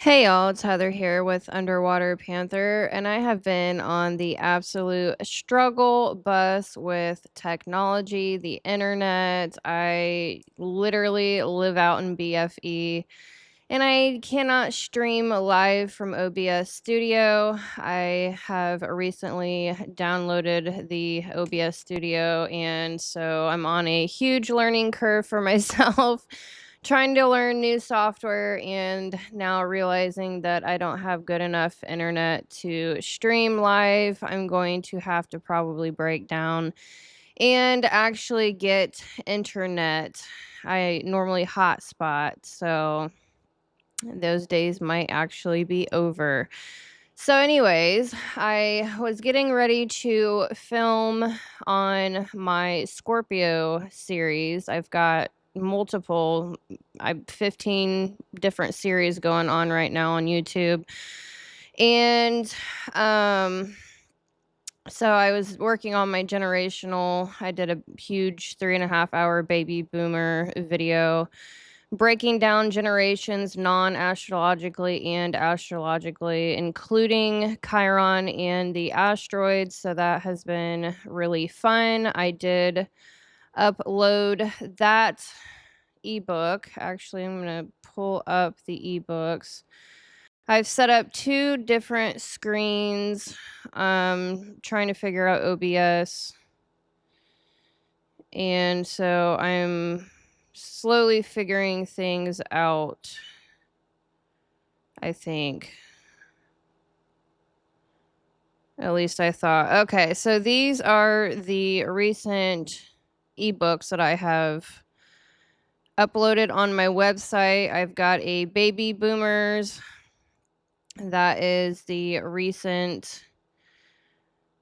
Hey y'all, it's Heather here with Underwater Panther, and I have been on the absolute struggle bus with technology, the internet. I literally live out in BFE, and I cannot stream live from OBS Studio. I have recently downloaded the OBS Studio, and so I'm on a huge learning curve for myself trying to learn new software and now realizing that I don't have good enough internet to stream live. I'm going to have to probably break down and actually get internet. I normally hotspot, so those days might actually be over. So, anyways, I was getting ready to film on my Scorpio series. I've got multiple, 15 different series going on right now on YouTube. And so I was working on my generational. I did a huge 3.5 hour baby boomer video breaking down generations non-astrologically and astrologically, including Chiron and the asteroids. So that has been really fun. I did upload that ebook. Actually, I'm going to pull up the ebooks. I've set up 2 different screens, trying to figure out OBS. And so I'm slowly figuring things out, I think. At least I thought. Okay, so these are the recent ebooks that I have uploaded on my website. I've got a baby boomers. That is the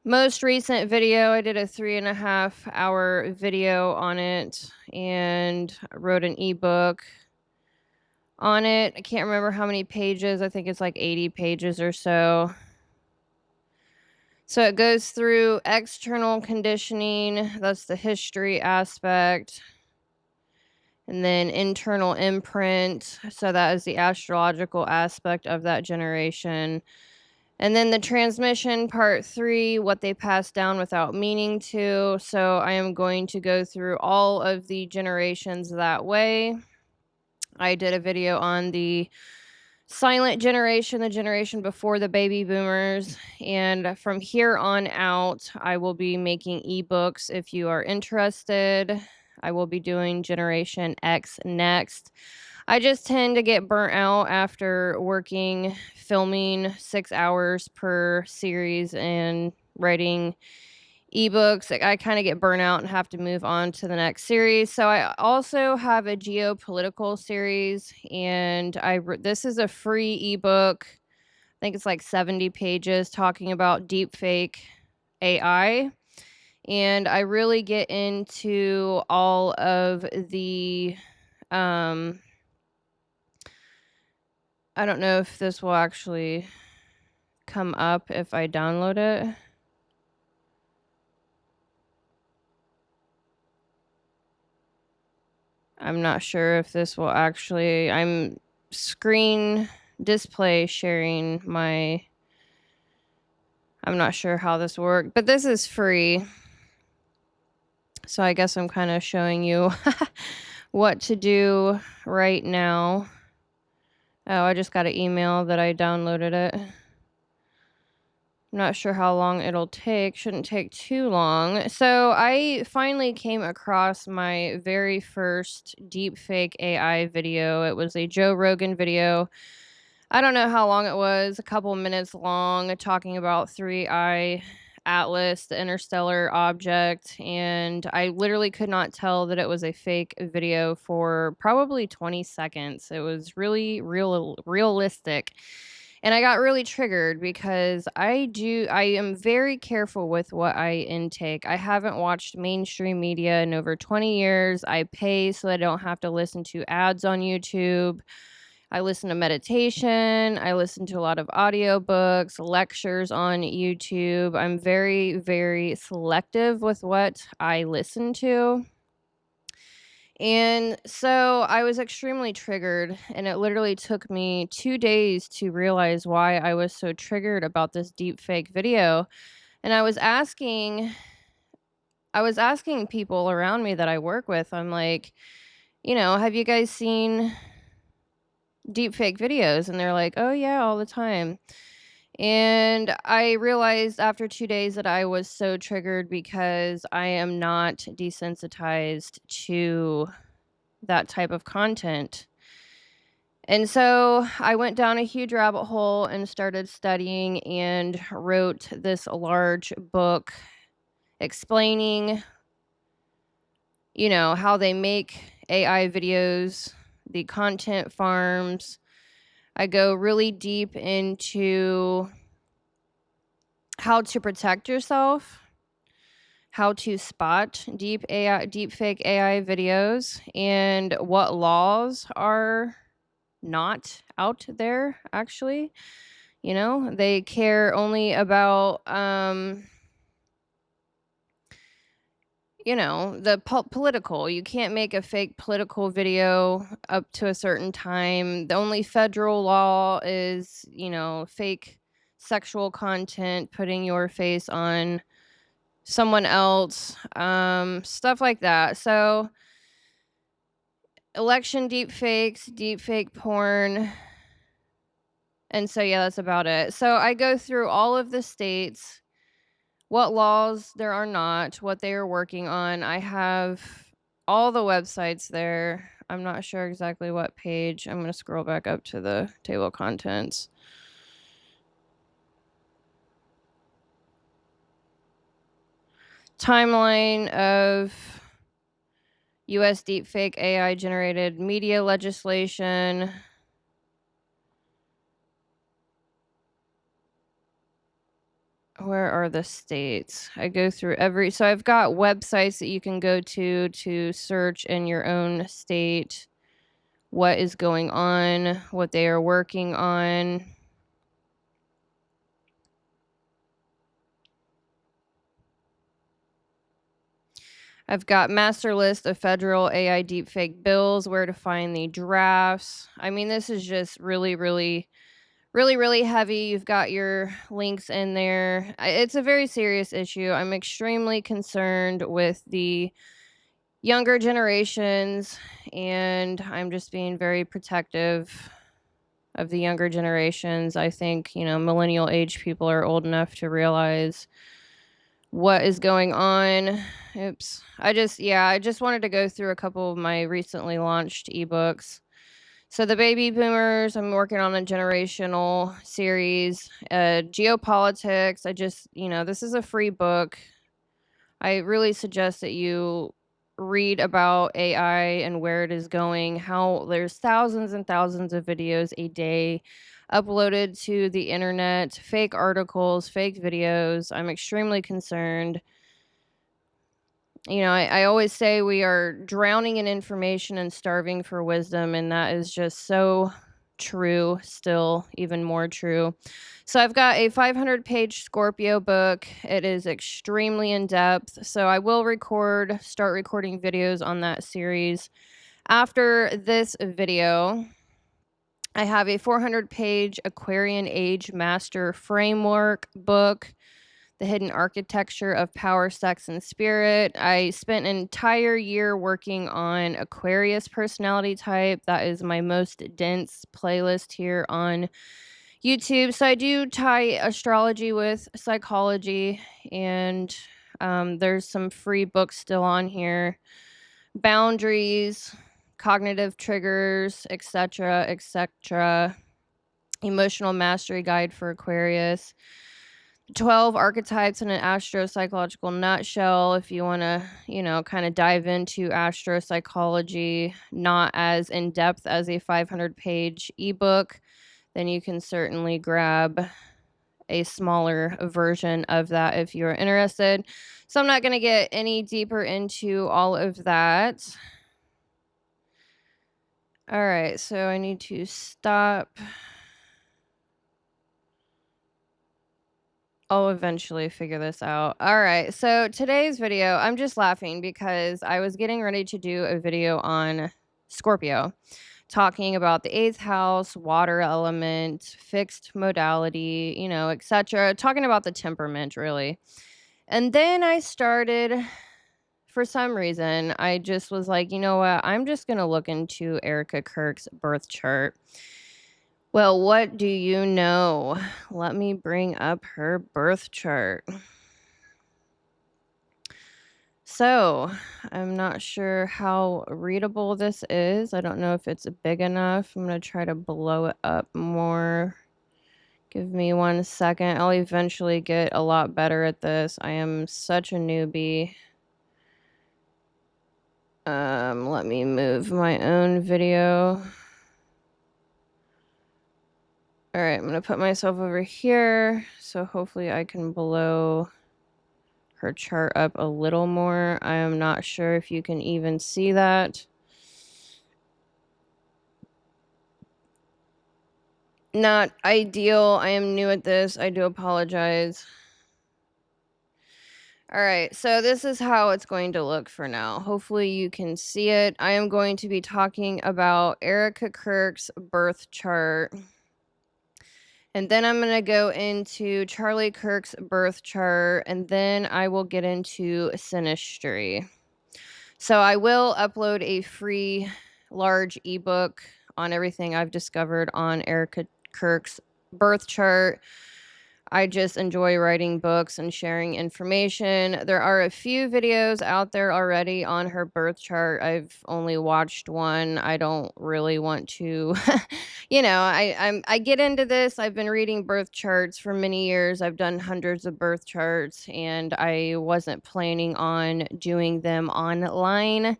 most recent video. I did a 3.5 hour video on it and wrote an ebook on it. I can't remember how many pages. I think it's like 80 pages or so. So it goes through external conditioning, that's the history aspect, and then internal imprint, so that is the astrological aspect of that generation. And then the transmission, part 3, what they pass down without meaning to. So I am going to go through all of the generations that way. I did a video on the silent generation, the generation before the baby boomers. And from here on out, I will be making ebooks if you are interested. I will be doing Generation X next. I just tend to get burnt out after filming 6 hours per series and writing ebooks. I kind of get burnt out and have to move on to the next series. So I also have a geopolitical series, and this is a free ebook. I think it's like 70 pages talking about deepfake AI. And I really get into all of the I don't know if this will actually come up if I download it. I'm not sure if this will actually, I'm screen display sharing I'm not sure how this works, but this is free. So I guess I'm kind of showing you what to do right now. Oh, I just got an email that I downloaded it. I'm not sure how long it'll take. Shouldn't take too long. So I finally came across my very first deepfake AI video. It was a Joe Rogan video. I don't know how long it was, a couple minutes long, talking about 3I Atlas, the interstellar object, and I literally could not tell that it was a fake video for probably 20 seconds. It was really realistic. And I got really triggered because I am very careful with what I intake. I haven't watched mainstream media in over 20 years. I pay so I don't have to listen to ads on YouTube. I listen to meditation. I listen to a lot of audiobooks, lectures on YouTube. I'm very, very selective with what I listen to. And so I was extremely triggered, and it literally took me 2 days to realize why I was so triggered about this deep fake video. And I was asking people around me that I work with, I'm like, "Have you guys seen deep fake videos?" And they're like, "Oh, yeah, all the time." And I realized after 2 days that I was so triggered because I am not desensitized to that type of content. And so I went down a huge rabbit hole and started studying and wrote this large book explaining, how they make AI videos, the content farms. I go really deep into how to protect yourself, how to spot deep fake AI videos, and what laws are not out there actually. They care only about the political. You can't make a fake political video up to a certain time. The only federal law is, fake sexual content, putting your face on someone else, stuff like that. So, election deep fakes, deep fake porn. And so, yeah, that's about it. So, I go through all of the states, what laws there are not, what they are working on. I have all the websites there. I'm not sure exactly what page. I'm going to scroll back up to the table of contents. Timeline of US deepfake AI generated media legislation. Where are the states? I go through so I've got websites that you can go to search in your own state what is going on, what they are working on. I've got master list of federal AI deepfake bills, where to find the drafts. I mean, this is just really, really, really, really heavy. You've got your links in there. It's a very serious issue. I'm extremely concerned with the younger generations, and I'm just being very protective of the younger generations. I think, millennial age people are old enough to realize what is going on. Oops. I just wanted to go through a couple of my recently launched ebooks. So the baby boomers, I'm working on a generational series. Geopolitics, this is a free book. I really suggest that you read about AI and where it is going, how there's thousands and thousands of videos a day uploaded to the internet, fake articles, fake videos. I'm extremely concerned. I always say we are drowning in information and starving for wisdom, and that is just so true, still even more true. So I've got a 500-page Scorpio book. It is extremely in depth. So I will start recording videos on that series. After this video, I have a 400-page Aquarian Age Master Framework book, The Hidden Architecture of Power, Sex, and Spirit. I spent an entire year working on Aquarius personality type. That is my most dense playlist here on YouTube. So I do tie astrology with psychology, and there's some free books still on here. Boundaries, cognitive triggers, etc., etc. Emotional mastery guide for Aquarius. 12 archetypes in an astro-psychological nutshell. If you want to, kind of dive into astro-psychology, not as in depth as a 500-page ebook, then you can certainly grab a smaller version of that if you're interested. So I'm not going to get any deeper into all of that. All right, so I need to stop. I'll eventually figure this out. All right. So today's video, I'm just laughing because I was getting ready to do a video on Scorpio, talking about the eighth house, water element, fixed modality, etc. Talking about the temperament, really. And then I started, for some reason, I just was like, you know what? I'm just going to look into Erika Kirk's birth chart. Well, what do you know? Let me bring up her birth chart. So, I'm not sure how readable this is. I don't know if it's big enough. I'm going to try to blow it up more. Give me 1 second. I'll eventually get a lot better at this. I am such a newbie. Let me move my own video. All right, I'm going to put myself over here, so hopefully I can blow her chart up a little more. I am not sure if you can even see that. Not ideal. I am new at this. I do apologize. All right, so this is how it's going to look for now. Hopefully you can see it. I am going to be talking about Erika Kirk's birth chart. And then I'm going to go into Charlie Kirk's birth chart, and then I will get into Synastry. So I will upload a free large ebook on everything I've discovered on Erika Kirk's birth chart. I just enjoy writing books and sharing information. There are a few videos out there already on her birth chart. I've only watched one. I don't really want to, I get into this. I've been reading birth charts for many years. I've done hundreds of birth charts, and I wasn't planning on doing them online.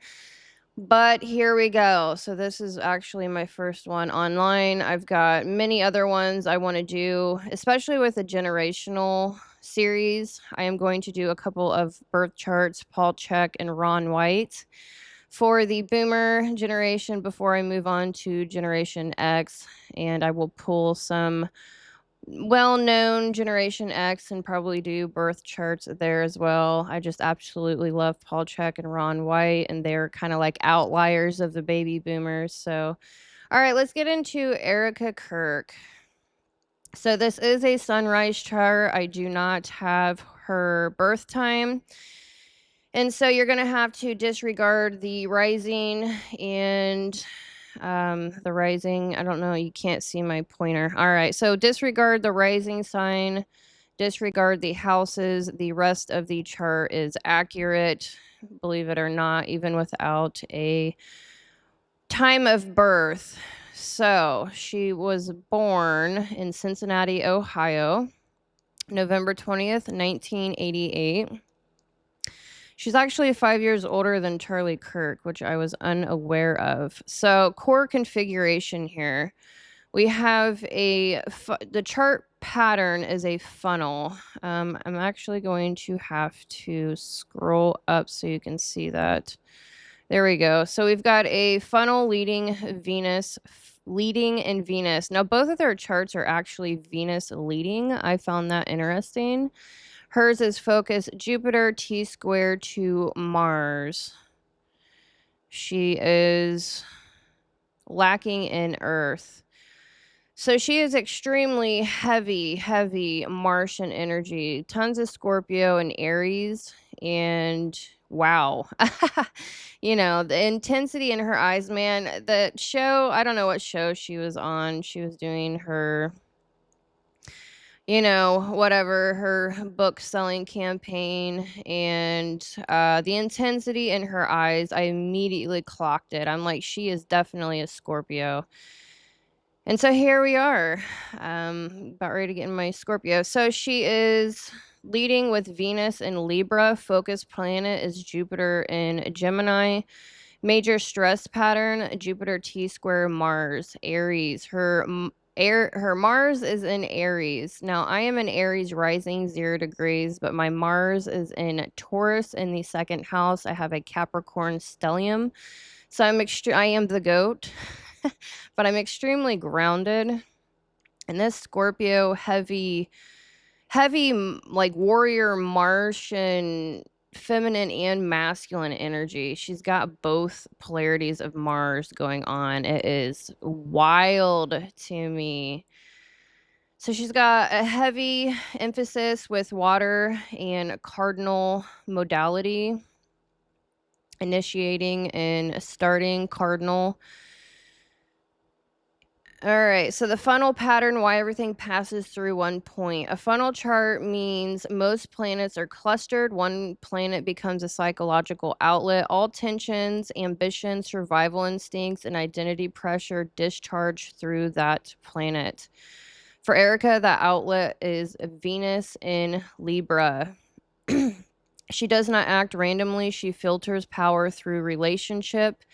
But here we go. So this is actually my first one online. I've got many other ones I want to do, especially with a generational series. I am going to do a couple of birth charts, Paul Check and Ron White, for the boomer generation before I move on to Generation X. And I will pull some well-known Generation X and probably do birth charts there as well. I just absolutely love Paul Check and Ron White, and they're kind of like outliers of the baby boomers. So, all right, let's get into Erika Kirk. So this is a sunrise chart. I do not have her birth time. And so you're going to have to disregard the rising and the rising. I don't know. You can't see my pointer. All right. So disregard the rising sign. Disregard the houses. The rest of the chart is accurate, believe it or not, even without a time of birth. So she was born in Cincinnati, Ohio, November 20th, 1988. She's actually 5 years older than Charlie Kirk, which I was unaware of. So core configuration here. We have the chart pattern is a funnel. I'm actually going to have to scroll up so you can see that. There we go. So we've got a funnel leading in Venus. Now both of their charts are actually Venus leading. I found that interesting. Hers is focus Jupiter T-square to Mars. She is lacking in Earth. So she is extremely heavy Martian energy. Tons of Scorpio and Aries. And wow. The intensity in her eyes, man. The show, I don't know what show she was on. She was doing her whatever, her book selling campaign, and the intensity in her eyes, I immediately clocked it. I'm like, she is definitely a Scorpio. And so here we are, about ready to get in my Scorpio. So she is leading with Venus in Libra. Focus planet is Jupiter in Gemini. Major stress pattern, Jupiter T-square Mars, Aries. Her Mars is in Aries. Now, I am in Aries rising 0 degrees, but my Mars is in Taurus in the second house. I have a Capricorn stellium. So I am the goat, but I'm extremely grounded. And this Scorpio heavy heavy, like, warrior Martian feminine and masculine energy. She's got both polarities of Mars going on. It is wild to me. So she's got a heavy emphasis with water and cardinal modality, initiating and starting cardinal. All right, so the funnel pattern, why everything passes through one point. A funnel chart means most planets are clustered. One planet becomes a psychological outlet. All tensions, ambitions, survival instincts, and identity pressure discharge through that planet. For Erika, that outlet is Venus in Libra. She does not act randomly. She filters power through relationship,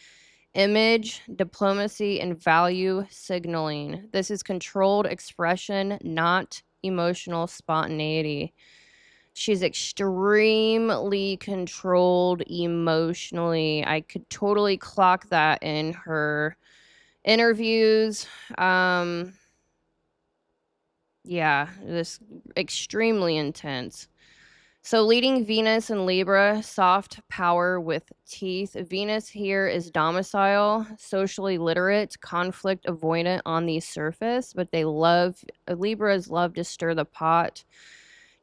image, diplomacy, and value signaling. This is controlled expression, not emotional spontaneity. She's extremely controlled emotionally. I could totally clock that in her interviews. Yeah, this extremely intense. So leading Venus in Libra, soft power with teeth. Venus here is domicile, socially literate, conflict avoidant on the surface, but Libras love to stir the pot.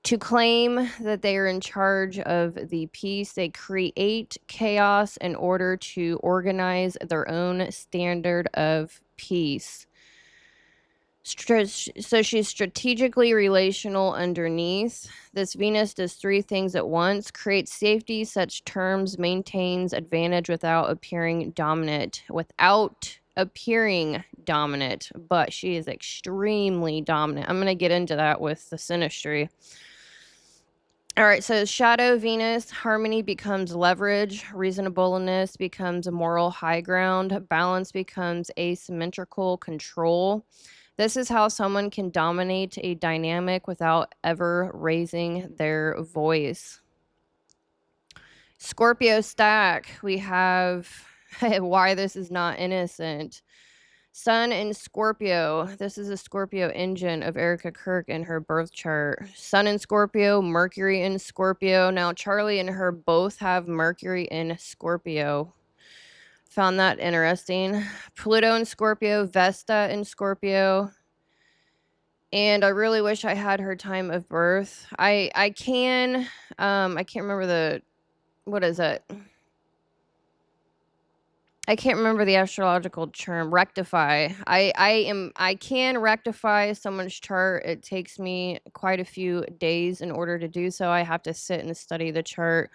To claim that they are in charge of the peace, they create chaos in order to organize their own standard of peace. So she's strategically relational underneath. This Venus does three things at once: creates safety, sets terms, maintains advantage without appearing dominant. But she is extremely dominant. I'm going to get into that with the Synastry. All right, so shadow Venus, harmony becomes leverage, reasonableness becomes a moral high ground, balance becomes asymmetrical control. This is how someone can dominate a dynamic without ever raising their voice. Scorpio stack, we have why this is not innocent. Sun in Scorpio. This is a Scorpio engine of Erika Kirk in her birth chart. Sun in Scorpio, Mercury in Scorpio. Now, Charlie and her both have Mercury in Scorpio. Found that interesting. Pluto in Scorpio, Vesta in Scorpio. And I really wish I had her time of birth. I can't remember what is it? I can't remember the astrological term, rectify. I can rectify someone's chart. It takes me quite a few days in order to do so. I have to sit and study the chart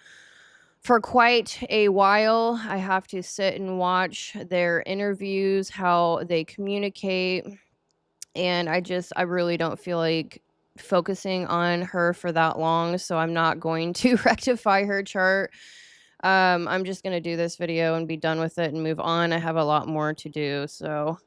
for quite a while. I have to sit and watch their interviews, how they communicate, and I really don't feel like focusing on her for that long, so I'm not going to rectify her chart. I'm just going to do this video and be done with it and move on. I have a lot more to do, so.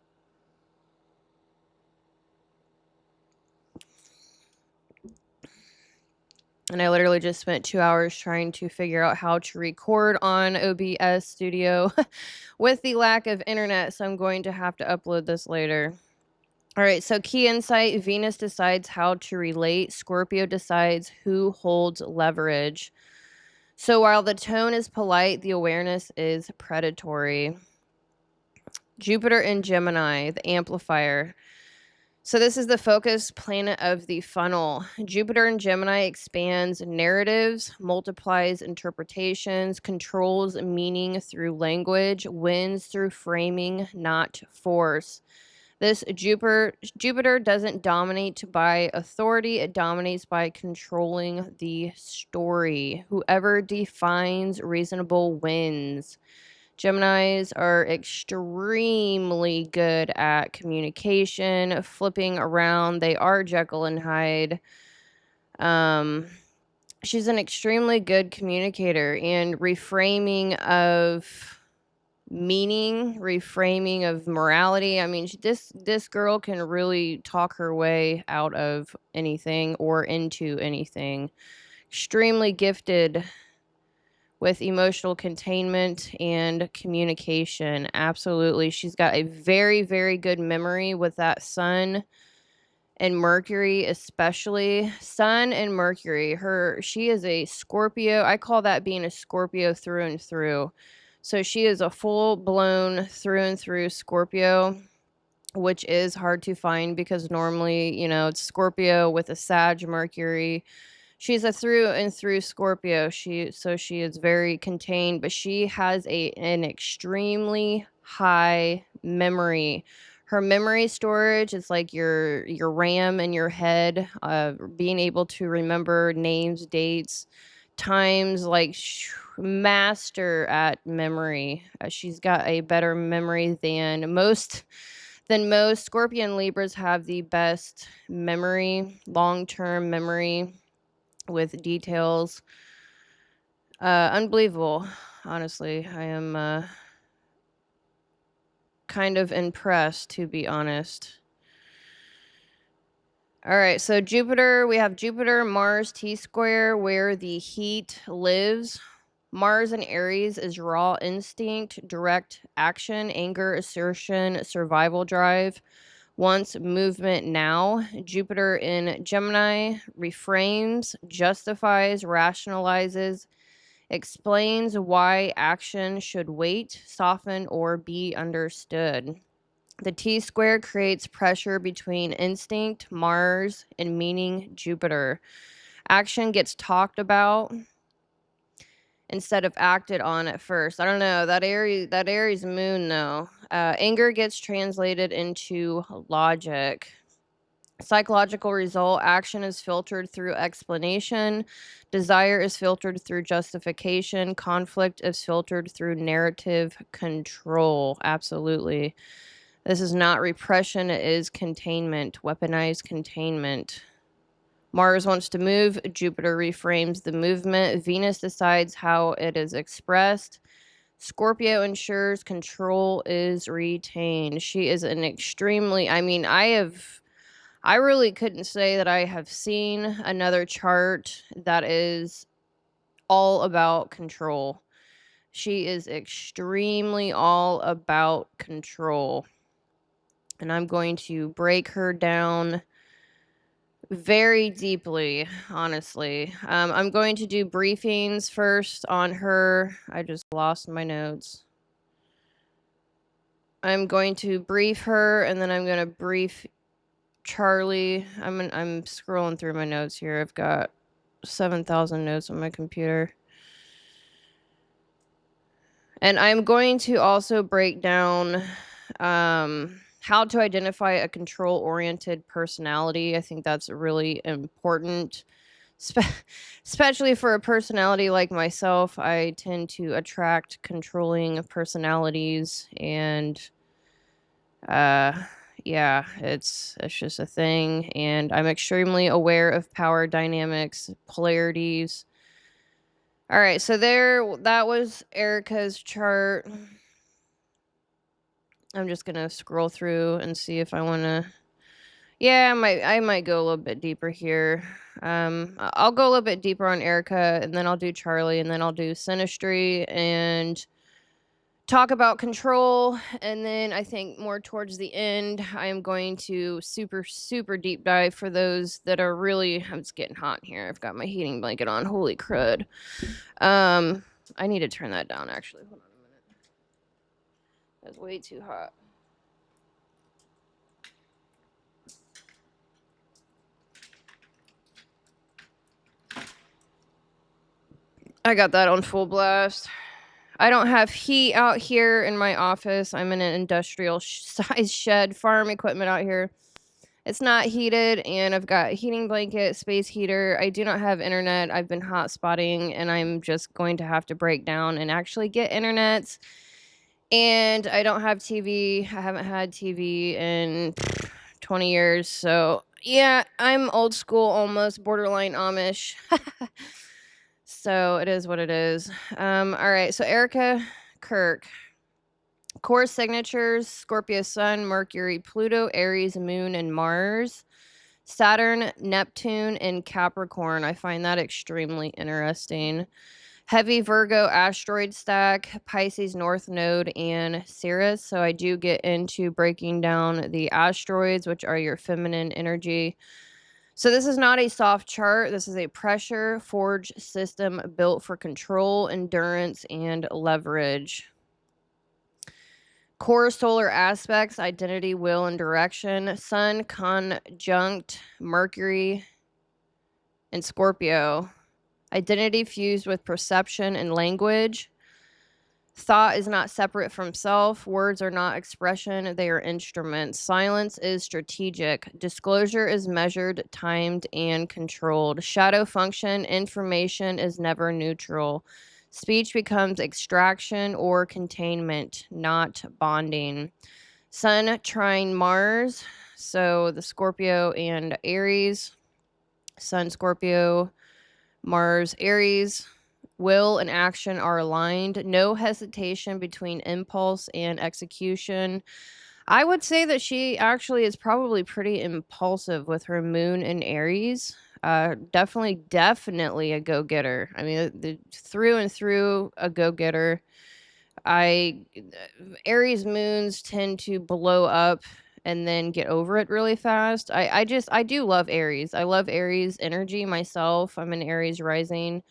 And I literally just spent 2 hours trying to figure out how to record on OBS Studio with the lack of internet, so I'm going to have to upload this later. All right, so key insight, Venus decides how to relate. Scorpio decides who holds leverage. So while the tone is polite, the awareness is predatory. Jupiter in Gemini, the amplifier. So this is the focus planet of the funnel. Jupiter in Gemini expands narratives, multiplies interpretations, controls meaning through language, wins through framing, not force. This Jupiter doesn't dominate by authority. It dominates by controlling the story. Whoever defines reasonable wins. Geminis are extremely good at communication, flipping around. They are Jekyll and Hyde. She's an extremely good communicator and reframing of meaning, reframing of morality. I mean, this girl can really talk her way out of anything or into anything. Extremely gifted with emotional containment and communication. Absolutely. She's got a very, very good memory with that sun and Mercury especially. Sun and Mercury. She is a Scorpio. I call that being a Scorpio through and through. So she is a full-blown through and through Scorpio, which is hard to find because normally, it's Scorpio with a Sag Mercury. She's a through and through Scorpio. She is very contained, but she has an extremely high memory. Her memory storage is like your RAM in your head, being able to remember names, dates, times, like master at memory. She's got a better memory than most. Scorpion Libras have the best memory, long-term memory with details. Unbelievable. Honestly, I am kind of impressed, to be honest. All right, so Jupiter, we have Jupiter, Mars, T-square, where the heat lives. Mars in Aries is raw instinct, direct action, anger, assertion, survival drive. Wants movement now. Jupiter in Gemini reframes, justifies, rationalizes, explains why action should wait, soften, or be understood. The T-square creates pressure between instinct, Mars, and meaning, Jupiter. Action gets talked about instead of acted on at first. I don't know, that Aries moon though. Anger gets translated into logic. Psychological result: action is filtered through explanation, desire is filtered through justification, conflict is filtered through narrative control. Absolutely. This is not repression, it is containment, weaponized containment. Mars wants to move, Jupiter reframes the movement, Venus decides how it is expressed. Scorpio ensures control is retained. She is an extremely, I really couldn't say that I have seen another chart that is all about control. She is extremely all about control. And I'm going to break her down very deeply, honestly. I'm going to do briefings first on her. I just lost my notes. I'm going to brief her, and then I'm going to brief Charlie. I'm scrolling through my notes here. I've got 7,000 notes on my computer. And I'm going to also break down how to identify a control-oriented personality. I think that's really important, especially for a personality like myself. I tend to attract controlling personalities, and yeah, it's just a thing. And I'm extremely aware of power dynamics, polarities. All right, so that was Erika's chart. I'm just gonna scroll through and see if I want to. Yeah, I might go a little bit deeper here. I'll go a little bit deeper on Erika, and then I'll do Charlie, and then I'll do Synastry and talk about control. And then I think more towards the end, I am going to super deep dive for those that are really. I'm just getting hot in here. I've got my heating blanket on. Holy crud. I need to turn that down, actually. Hold on a minute. That's way too hot. I got that on full blast. I don't have heat out here in my office. I'm in an industrial size shed, farm equipment out here. It's not heated, and I've got heating blanket, space heater. I do not have internet. I've been hotspotting, and I'm just going to have to break down and actually get internet. And I don't have TV. I haven't had TV in 20 years. So, yeah, I'm old school, almost borderline Amish. So, it is what it is. All right. So, Erika Kirk. Core signatures: Scorpio Sun, Mercury, Pluto, Aries, Moon, and Mars. Saturn, Neptune, and Capricorn. I find that extremely interesting. Heavy Virgo asteroid stack, Pisces North Node, and Sirius. So I do get into breaking down the asteroids, which are your feminine energy. So this is not a soft chart. This is a pressure forge system built for control, endurance, and leverage. Core solar aspects, identity, will, and direction. Sun conjunct Mercury and Scorpio. Identity fused with perception and language. Thought is not separate from self. Words are not expression, they are instruments. Silence is strategic. Disclosure is measured, timed, and controlled. Shadow function, information is never neutral. Speech becomes extraction or containment, not bonding. Sun trine Mars, so the Scorpio and Aries. Sun, Scorpio, Mars, Aries. Will and action are aligned. No hesitation between impulse and execution. I would say that she actually is probably pretty impulsive with her moon in Aries. Definitely a go-getter. I mean, through and through a go-getter. I Aries moons tend to blow up and then get over it really fast. I do love Aries. I love Aries energy myself. I'm an Aries rising.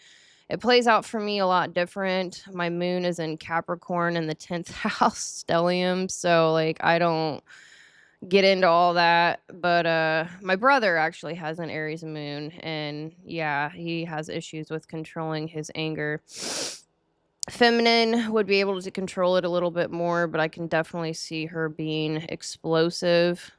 It plays out for me a lot different. My moon is in Capricorn in the 10th house stellium, so like I don't get into all that, but my brother actually has an Aries moon, and yeah, he has issues with controlling his anger. Feminine would be able to control it a little bit more, but I can definitely see her being explosive.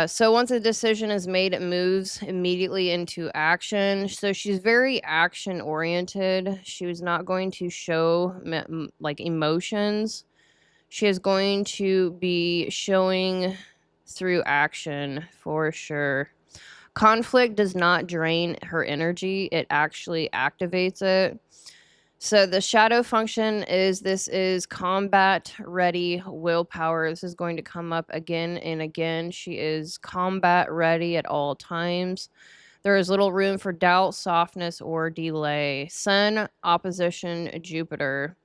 So once a decision is made, it moves immediately into action. So she's very action oriented. She was not going to show like emotions. She is going to be showing through action for sure. Conflict does not drain her energy, it actually activates it. So the shadow function is this is combat ready willpower. This is going to come up again and again. She is combat ready at all times. There is little room for doubt, softness, or delay. Sun opposition Jupiter.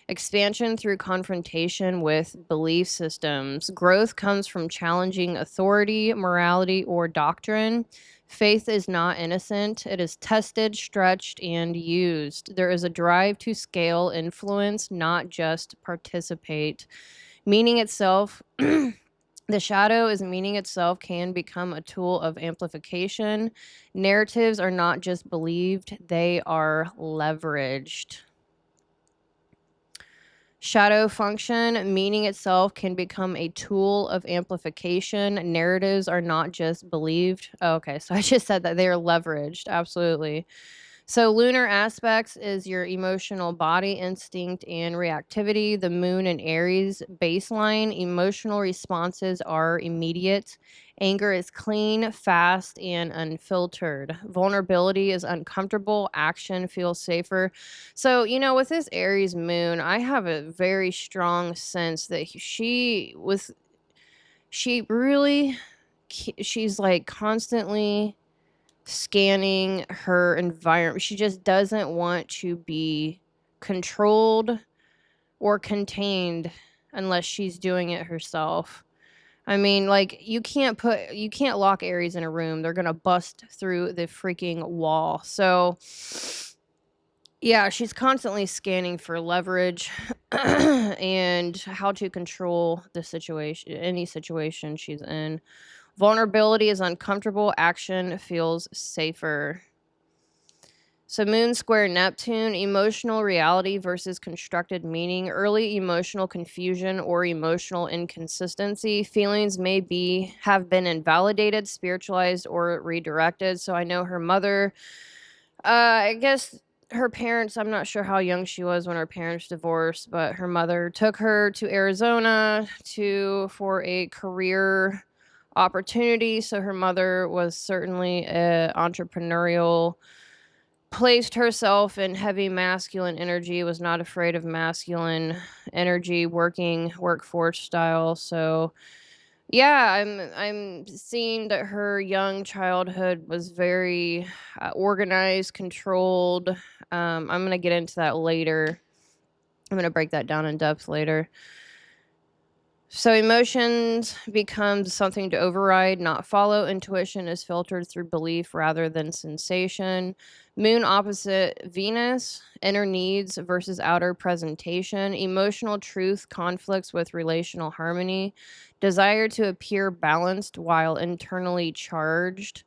Expansion through confrontation with belief systems. Growth comes from challenging authority, morality, or doctrine. Faith is not innocent. It is tested, stretched, and used. There is a drive to scale influence, not just participate. Meaning itself, the shadow is meaning itself can become a tool of amplification. Narratives are not just believed, they are leveraged. Shadow function, meaning itself, can become a tool of amplification. Narratives are not just believed. Oh, okay, so I just said that they are leveraged. Absolutely. So, lunar aspects is your emotional body, instinct, and reactivity. The moon in Aries baseline. Emotional responses are immediate. Anger is clean, fast, and unfiltered. Vulnerability is uncomfortable. Action feels safer. So, with this Aries moon, I have a very strong sense that she really, she's like constantly scanning her environment. She just doesn't want to be controlled or contained unless she's doing it herself. I mean, like you can't lock Aries in a room. They're going to bust through the freaking wall. So, yeah, she's constantly scanning for leverage and how to control the situation, any situation she's in. Vulnerability is uncomfortable. Action feels safer. So, Moon square Neptune, emotional reality versus constructed meaning, early emotional confusion or emotional inconsistency. Feelings have been invalidated, spiritualized, or redirected. So, I know her mother, I guess her parents, I'm not sure how young she was when her parents divorced, but her mother took her to Arizona for a career opportunity. So, her mother was certainly entrepreneurial, placed herself in heavy masculine energy, was not afraid of masculine energy, workforce style. So yeah, I'm seeing that her young childhood was very organized, controlled, I'm going to get into that later. I'm going to break that down in depth later. So emotions becomes something to override, not follow. Intuition is filtered through belief rather than sensation. Moon opposite Venus, inner needs versus outer presentation. Emotional truth conflicts with relational harmony. Desire to appear balanced while internally charged.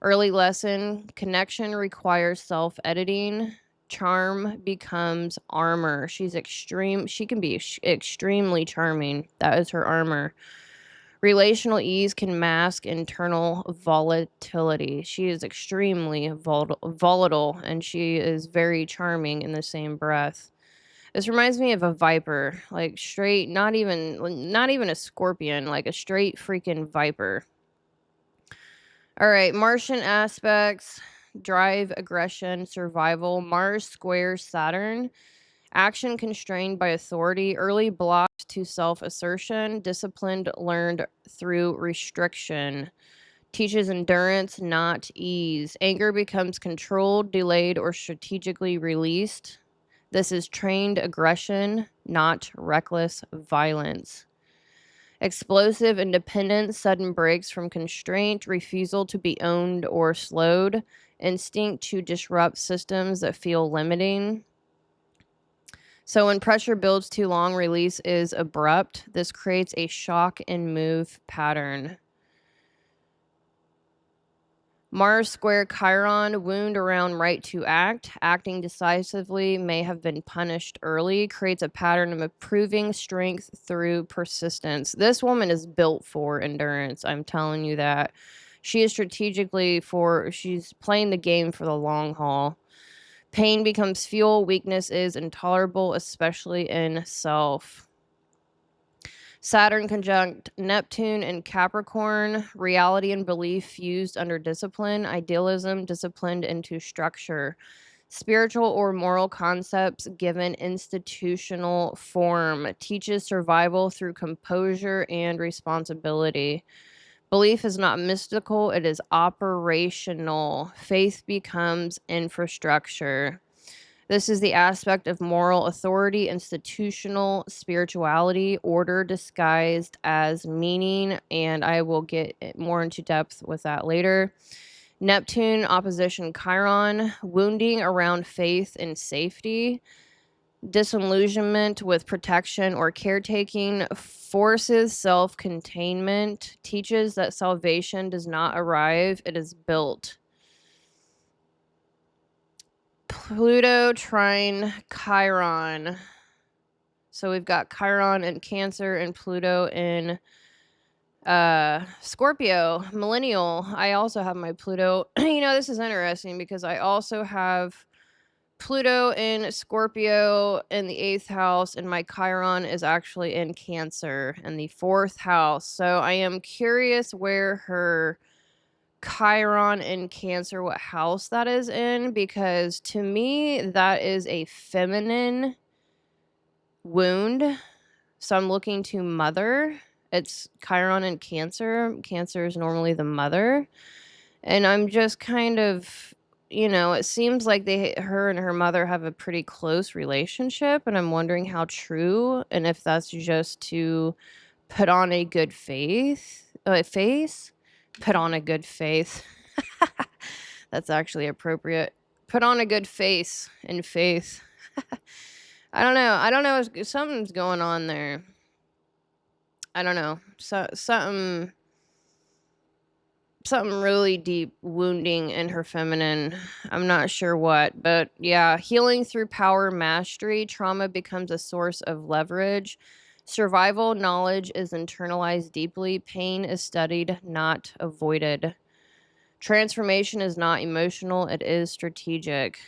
Early lesson, connection requires self-editing. Charm becomes armor. She's extreme. She can be extremely charming. That is her armor. Relational ease can mask internal volatility. She is extremely volatile, and she is very charming in the same breath. This reminds me of a viper, like straight, not even a scorpion, like a straight freaking viper. All right, Martian aspects, drive, aggression, survival. Mars squares Saturn. Action constrained by authority, early blocked to self-assertion, disciplined learned through restriction. Teaches endurance, not ease. Anger becomes controlled, delayed, or strategically released. This is trained aggression, not reckless violence. Explosive independence, sudden breaks from constraint, refusal to be owned or slowed, instinct to disrupt systems that feel limiting. So when pressure builds too long, release is abrupt. This creates a shock and move pattern. Mars square Chiron, wound around right to act. Acting decisively may have been punished early. Creates a pattern of improving strength through persistence. This woman is built for endurance. I'm telling you that. She is she's playing the game for the long haul. Pain becomes fuel. Weakness is intolerable, especially in self. Saturn conjunct Neptune and Capricorn, reality and belief fused under discipline, idealism disciplined into structure, spiritual or moral concepts given institutional form, teaches survival through composure and responsibility. Belief is not mystical, it is operational. Faith becomes infrastructure. This is the aspect of moral authority, institutional spirituality, order disguised as meaning, and I will get more into depth with that later. Neptune opposition Chiron, wounding around faith and safety, disillusionment with protection or caretaking, forces self-containment, teaches that salvation does not arrive, it is built. Pluto trine Chiron. So we've got Chiron in Cancer and Pluto in Scorpio, millennial. I also have my Pluto. This is interesting because I also have Pluto in Scorpio in the 8th house, and my Chiron is actually in Cancer in the 4th house. So I am curious where her Chiron in Cancer, what house that is in, because to me that is a feminine wound. So I'm looking to mother. It's Chiron in Cancer. Cancer is normally the mother. And I'm just kind of, it seems like her and her mother have a pretty close relationship, and I'm wondering how true and if that's just to put on a good face. Put on a good face. That's actually appropriate. Put on a good face in faith. I don't know. Something's going on there. I don't know. Something really deep wounding in her feminine. I'm not sure what, but yeah, healing through power mastery. Trauma becomes a source of leverage. Survival knowledge is internalized deeply. Pain is studied, not avoided. Transformation is not emotional, it is strategic.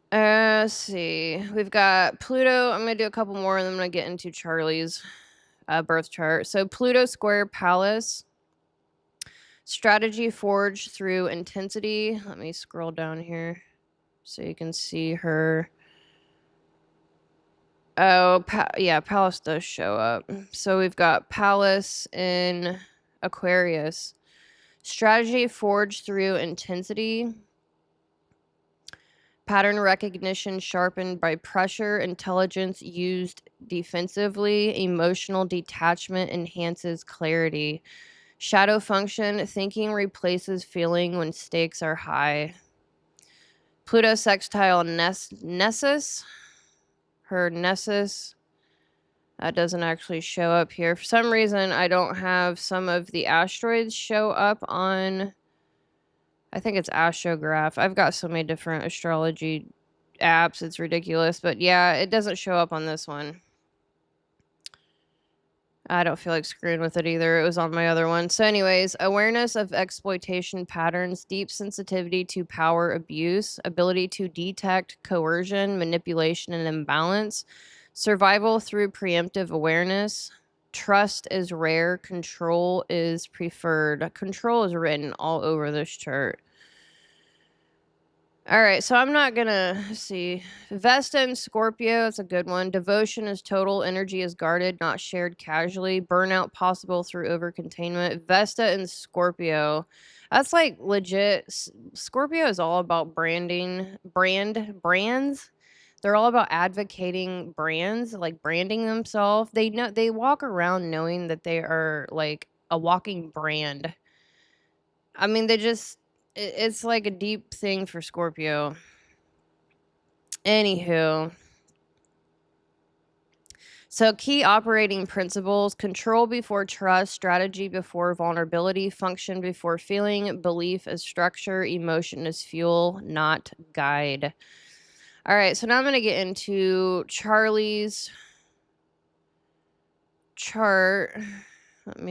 Let's see. We've got Pluto. I'm going to do a couple more, and then I'm going to get into Charlie's birth chart. So Pluto square Pallas. Strategy forged through intensity. Let me scroll down here so you can see her. Oh, yeah, Pallas does show up. So we've got Pallas in Aquarius. Strategy forged through intensity. Pattern recognition sharpened by pressure. Intelligence used defensively. Emotional detachment enhances clarity. Shadow function. Thinking replaces feeling when stakes are high. Pluto sextile Nessus. Her Nessus. That doesn't actually show up here. For some reason, I don't have some of the asteroids show up on... I think it's Astrograph. I've got so many different astrology apps. It's ridiculous. But yeah, it doesn't show up on this one. I don't feel like screwing with it either. It was on my other one. So anyways, awareness of exploitation patterns, deep sensitivity to power abuse, ability to detect coercion, manipulation, and imbalance, survival through preemptive awareness. Trust is rare. Control is preferred. Control is written all over this chart. All right, so I'm not gonna see. Vesta and Scorpio, it's a good one. Devotion is total. Energy is guarded, not shared casually. Burnout possible through overcontainment. Vesta and Scorpio, that's like legit. Scorpio is all about brands. They're all about advocating brands, like branding themselves. They walk around knowing that they are like a walking brand. I mean, it's like a deep thing for Scorpio. Anywho. So key operating principles: control before trust, strategy before vulnerability, function before feeling, belief as structure, emotion as fuel, not guide. All right, so now I'm going to get into Charlie's chart. All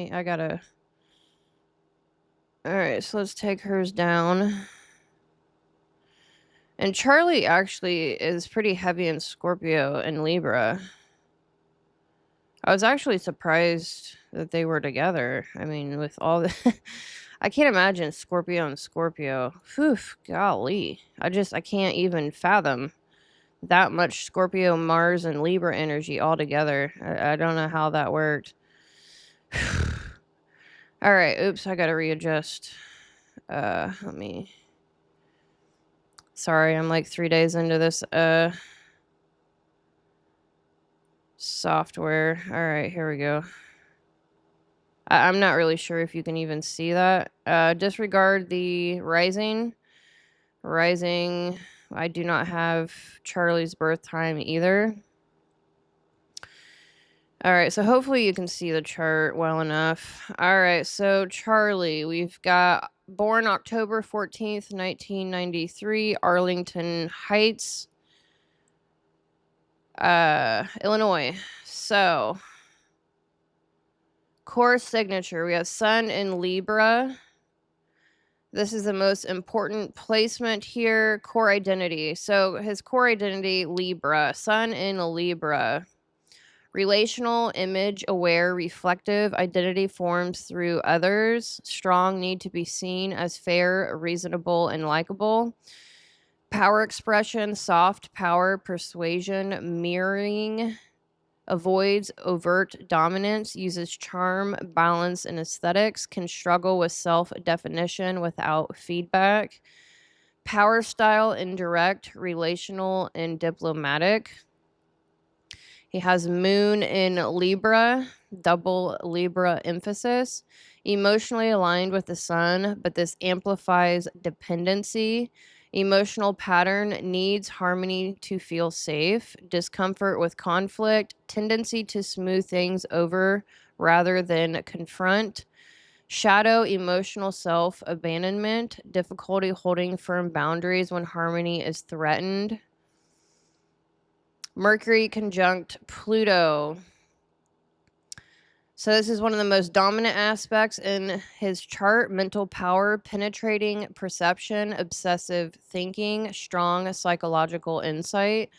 right, so let's take hers down. And Charlie actually is pretty heavy in Scorpio and Libra. I was actually surprised that they were together. I mean, with all the... I can't imagine Scorpio and Scorpio. Whew, golly. I can't even fathom that much Scorpio, Mars, and Libra energy all together. I don't know how that worked. All right, oops, I gotta readjust. Let me... Sorry, I'm like 3 days into this software. All right, here we go. I'm not really sure if you can even see that. Disregard the rising. Rising, I do not have Charlie's birth time either. All right, so hopefully you can see the chart well enough. All right, so Charlie, we've got born October 14th, 1993, Arlington Heights, Illinois. So, core signature, we have Sun in Libra. This is the most important placement here. Core identity. So his core identity, Libra. Sun in Libra. Relational, image, aware, reflective. Identity forms through others. Strong, need to be seen as fair, reasonable, and likable. Power expression, soft power, persuasion, mirroring. Avoids overt dominance, uses charm, balance, and aesthetics, can struggle with self-definition without feedback. Power style, indirect, relational, and diplomatic. He has moon in Libra, double Libra emphasis. Emotionally aligned with the sun, but this amplifies dependency. Emotional pattern, needs harmony to feel safe, discomfort with conflict, tendency to smooth things over rather than confront. Shadow, emotional self abandonment, difficulty holding firm boundaries when harmony is threatened. Mercury conjunct Pluto. So this is one of the most dominant aspects in his chart: mental power, penetrating perception, obsessive thinking, strong psychological insight,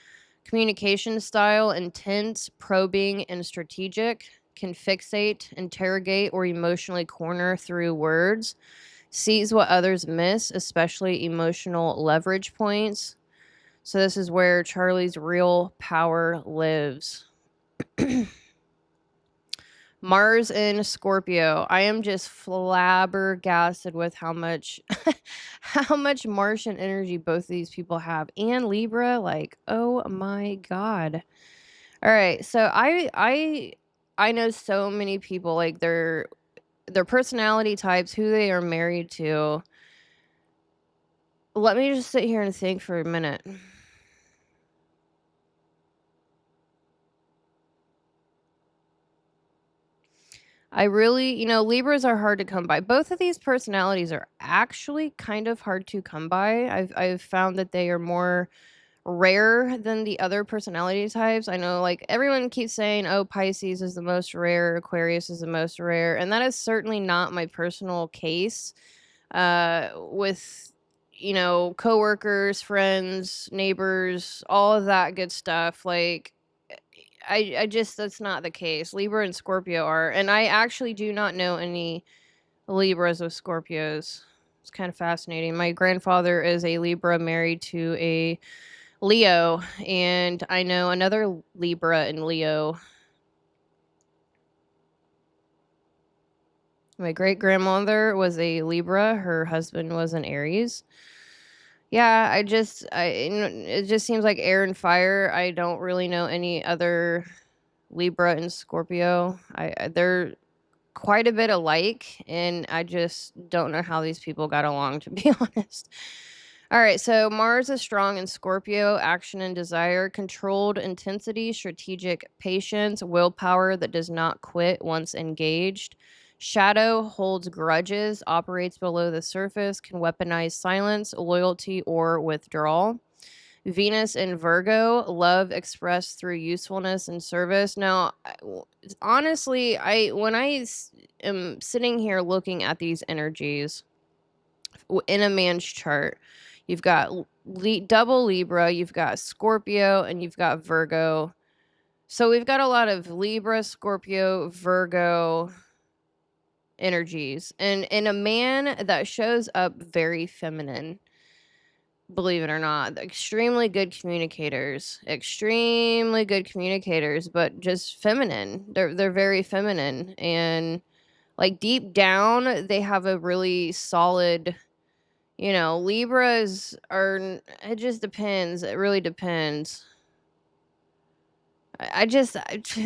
communication style, intense, probing, and strategic, can fixate, interrogate, or emotionally corner through words, sees what others miss, especially emotional leverage points. So this is where Charlie's real power lives. Mars in Scorpio. I am just flabbergasted with how much how much Martian energy both of these people have. And Libra, like, oh my god. All right. So I know so many people, like their personality types, who they are married to. Let me just sit here and think for a minute. I really, Libras are hard to come by. Both of these personalities are actually kind of hard to come by. I've found that they are more rare than the other personality types. I know, like, everyone keeps saying, "Oh, Pisces is the most rare, Aquarius is the most rare," and that is certainly not my personal case. With coworkers, friends, neighbors, all of that good stuff. Like, I just that's not the case. Libra and Scorpio are, and I actually do not know any Libras with Scorpios. It's kind of fascinating. My grandfather is a Libra married to a Leo, and I know another Libra and Leo. My great grandmother was a Libra. Her husband was an Aries. Yeah, it just seems like air and fire. I don't really know any other Libra and Scorpio. They're quite a bit alike, and I just don't know how these people got along, to be honest. All right, so Mars is strong in Scorpio, action and desire, controlled intensity, strategic patience, willpower that does not quit once engaged. Shadow holds grudges, operates below the surface, can weaponize silence, loyalty, or withdrawal. Venus in Virgo, love expressed through usefulness and service. Now, honestly, am sitting here looking at these energies in a man's chart, you've got double Libra, you've got Scorpio, and you've got Virgo. So we've got a lot of Libra, Scorpio, Virgo energies, and in a man that shows up very feminine. Believe it or not, extremely good communicators, but just feminine. They're very feminine, and like deep down, they have a really solid. Libras it just depends. It really depends.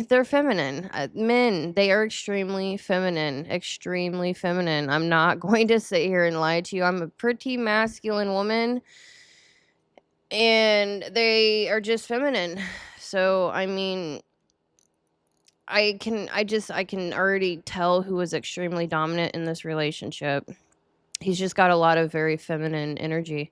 They're feminine. Men, they are extremely feminine, extremely feminine. I'm not going to sit here and lie to you. I'm a pretty masculine woman, and they are just feminine. So, I mean, I can already tell who is extremely dominant in this relationship. He's just got a lot of very feminine energy.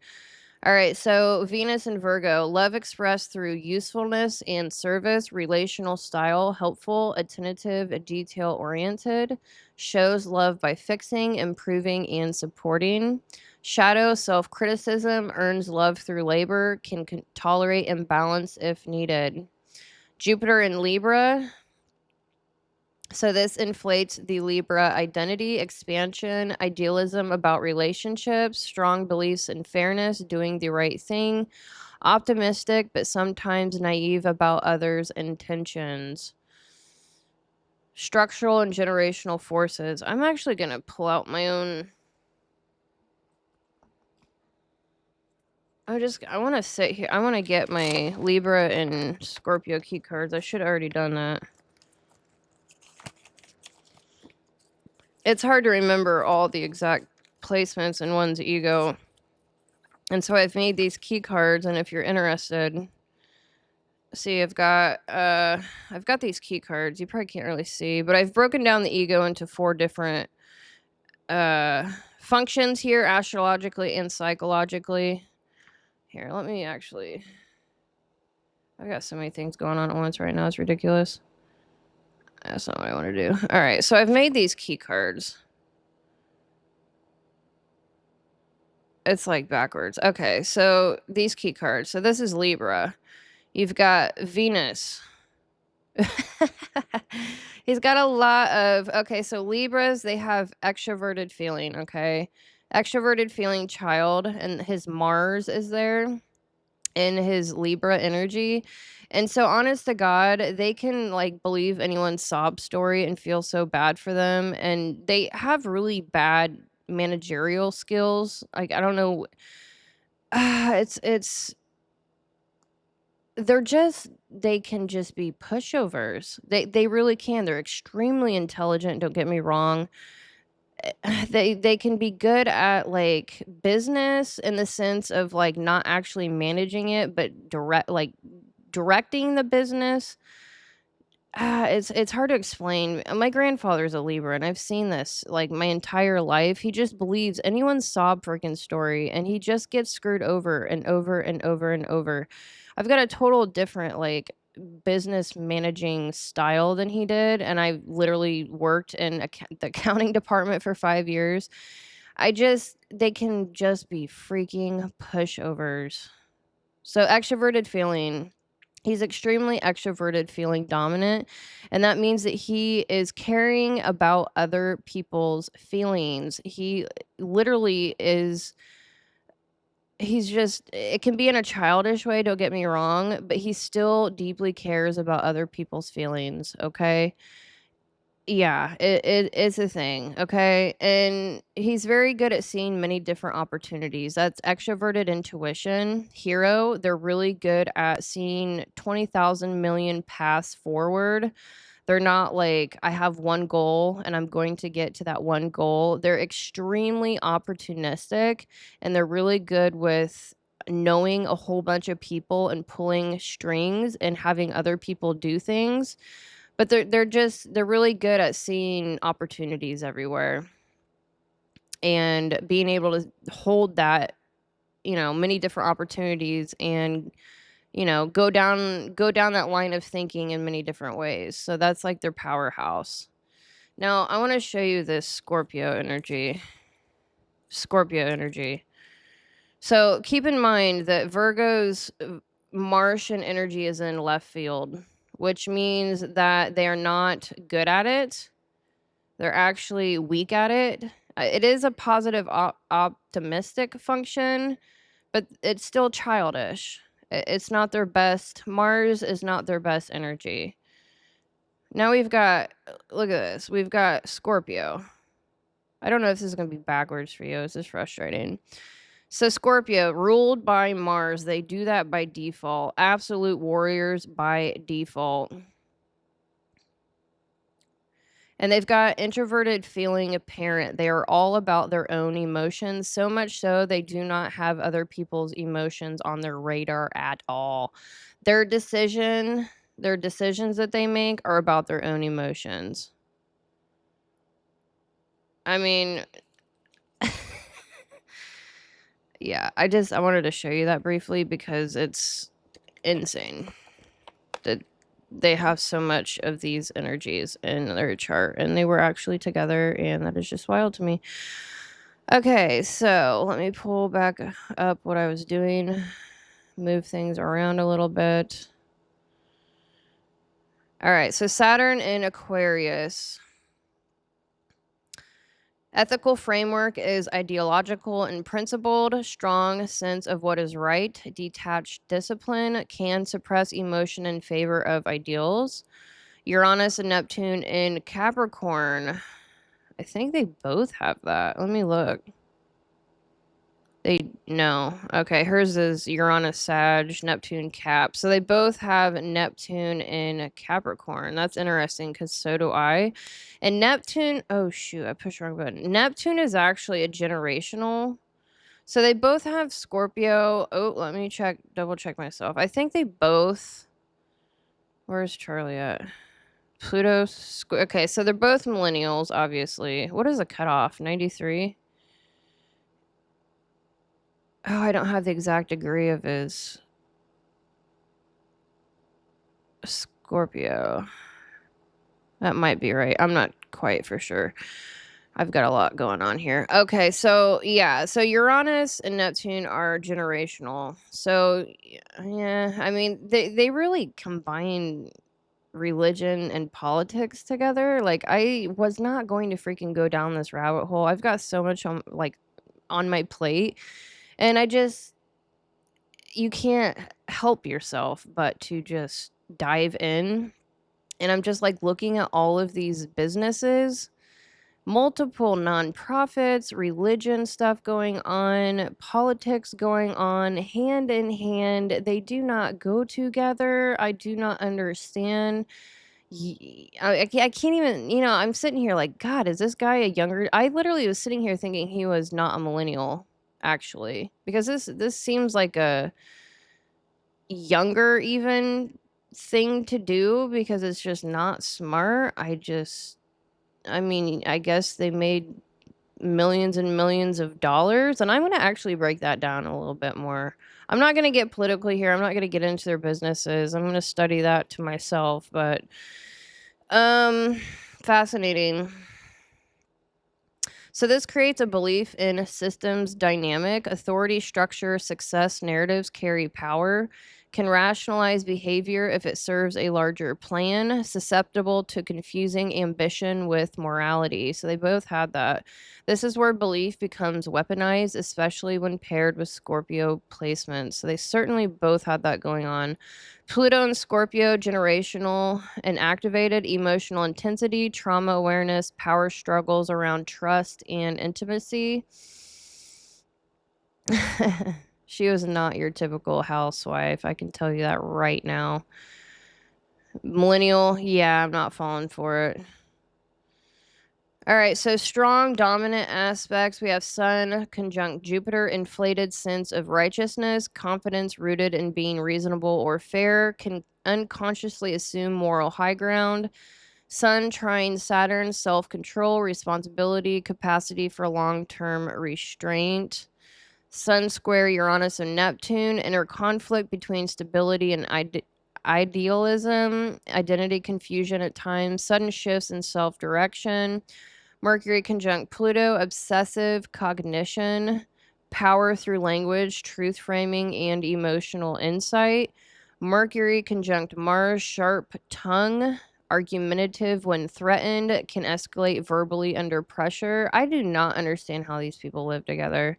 All right, so Venus and Virgo, love expressed through usefulness and service, relational style, helpful, attentive, detail oriented, shows love by fixing, improving, and supporting. Shadow, self criticism, earns love through labor, can tolerate imbalance if needed. Jupiter in Libra, so this inflates the Libra identity, expansion, idealism about relationships, strong beliefs in fairness, doing the right thing, optimistic but sometimes naive about others' intentions. Structural and generational forces. I'm actually going to pull out my own. I want to sit here. I want to get my Libra and Scorpio key cards. I should have already done that. It's hard to remember all the exact placements in one's ego. And so I've made these key cards, and if you're interested, see, I've got these key cards. You probably can't really see, but I've broken down the ego into 4 different functions here, astrologically and psychologically. Here, let me actually. I've got so many things going on at once right now. It's ridiculous. That's not what I want to do. All right, so I've made these key cards. It's like backwards. Okay, so these key cards. So this is Libra. You've got Venus. He's got a lot of, okay, so Libras, they have extroverted feeling, okay? Extroverted feeling child, and his Mars is there in his Libra energy. And so, honest to God, they can, like, believe anyone's sob story and feel so bad for them, and they have really bad managerial skills. Like, I don't know, it's they can just be pushovers. They really can. They're extremely intelligent, don't get me wrong. They can be good at, like, business in the sense of, like, not actually managing it, but directing the business. It's hard to explain. My grandfather's a Libra, and I've seen this, like, my entire life. He just believes anyone's sob freaking story, and he just gets screwed over and over and over and over. I've got a total different, like, business managing style than he did, and I literally worked in the accounting department for 5 years. They can just be freaking pushovers. So, extroverted feeling. He's extremely extroverted, feeling dominant, and that means that he is caring about other people's feelings. He literally is he's just it can be in a childish way, don't get me wrong, but he still deeply cares about other people's feelings, okay? Yeah, it is a thing, okay? And he's very good at seeing many different opportunities. That's extroverted intuition. Hero, they're really good at seeing 20,000 million paths forward. They're not like, I have one goal and I'm going to get to that one goal. They're extremely opportunistic, and they're really good with knowing a whole bunch of people and pulling strings and having other people do things, but they're really good at seeing opportunities everywhere and being able to hold that, many different opportunities, and, go down that line of thinking in many different ways. So that's like their powerhouse. Now, I want to show you this Scorpio energy. Scorpio energy. So keep in mind that Virgo's Martian energy is in left field, which means that they are not good at it. They're actually weak at it. It is a positive optimistic function, but it's still childish. It's not their best. Mars is not their best energy. Now we've got, look at this. We've got Scorpio. I don't know if this is going to be backwards for you. This is frustrating. So Scorpio, ruled by Mars, they do that by default. Absolute warriors by default. And they've got introverted feeling apparent. They are all about their own emotions, so much so they do not have other people's emotions on their radar at all. Their decisions that they make are about their own emotions. I mean, yeah, I wanted to show you that briefly because it's insane that they have so much of these energies in their chart, and they were actually together, and that is just wild to me. Okay, so let me pull back up what I was doing, move things around a little bit. All right, so Saturn in Aquarius. Ethical framework is ideological and principled, strong sense of what is right, detached discipline, can suppress emotion in favor of ideals. Uranus and Neptune in Capricorn. I think they both have that. Let me look. No. Okay, hers is Uranus Sag, Neptune Cap. So they both have Neptune in Capricorn. That's interesting because so do I. And Neptune, oh shoot, I pushed the wrong button. Neptune is actually a generational. So they both have Scorpio. Oh, let me double check myself. I think they both. Where's Charlie at? Pluto. Okay, so they're both millennials, obviously. What is the cutoff? 93? Oh, I don't have the exact degree of his Scorpio. That might be right. I'm not quite for sure. I've got a lot going on here. Okay, so yeah, so Uranus and Neptune are generational. So yeah, I mean they really combine religion and politics together. Like, I was not going to freaking go down this rabbit hole. I've got so much on my plate, and you can't help yourself but to just dive in. And I'm just like looking at all of these businesses, multiple nonprofits, religion stuff going on, politics going on, hand in hand. They do not go together. I do not understand. I can't even, I'm sitting here like, God, is this guy a younger? I literally was sitting here thinking he was not a millennial, actually, because this seems like a younger even thing to do because it's just not smart. I mean, I guess they made millions and millions of dollars, and I'm going to actually break that down a little bit more. I'm not going to get politically here. I'm not going to get into their businesses. I'm going to study that to myself, but um fascinating. So this creates a belief in systems dynamic, authority, structure, success, narratives carry power, can rationalize behavior if it serves a larger plan, susceptible to confusing ambition with morality. So they both had that. This is where belief becomes weaponized, especially when paired with Scorpio placements. So they certainly both had that going on. Pluto and Scorpio, generational and activated, emotional intensity, trauma awareness, power struggles around trust and intimacy. She was not your typical housewife. I can tell you that right now. Millennial, yeah, I'm not falling for it. All right, so strong dominant aspects. We have Sun conjunct Jupiter, inflated sense of righteousness, confidence rooted in being reasonable or fair, can unconsciously assume moral high ground. Sun trine Saturn, self control, responsibility, capacity for long term restraint. Sun square Uranus and Neptune, inner conflict between stability and idealism, identity confusion at times, sudden shifts in self direction. Mercury conjunct Pluto, obsessive cognition, power through language, truth framing, and emotional insight. Mercury conjunct Mars, sharp tongue, argumentative when threatened, can escalate verbally under pressure. I do not understand how these people live together.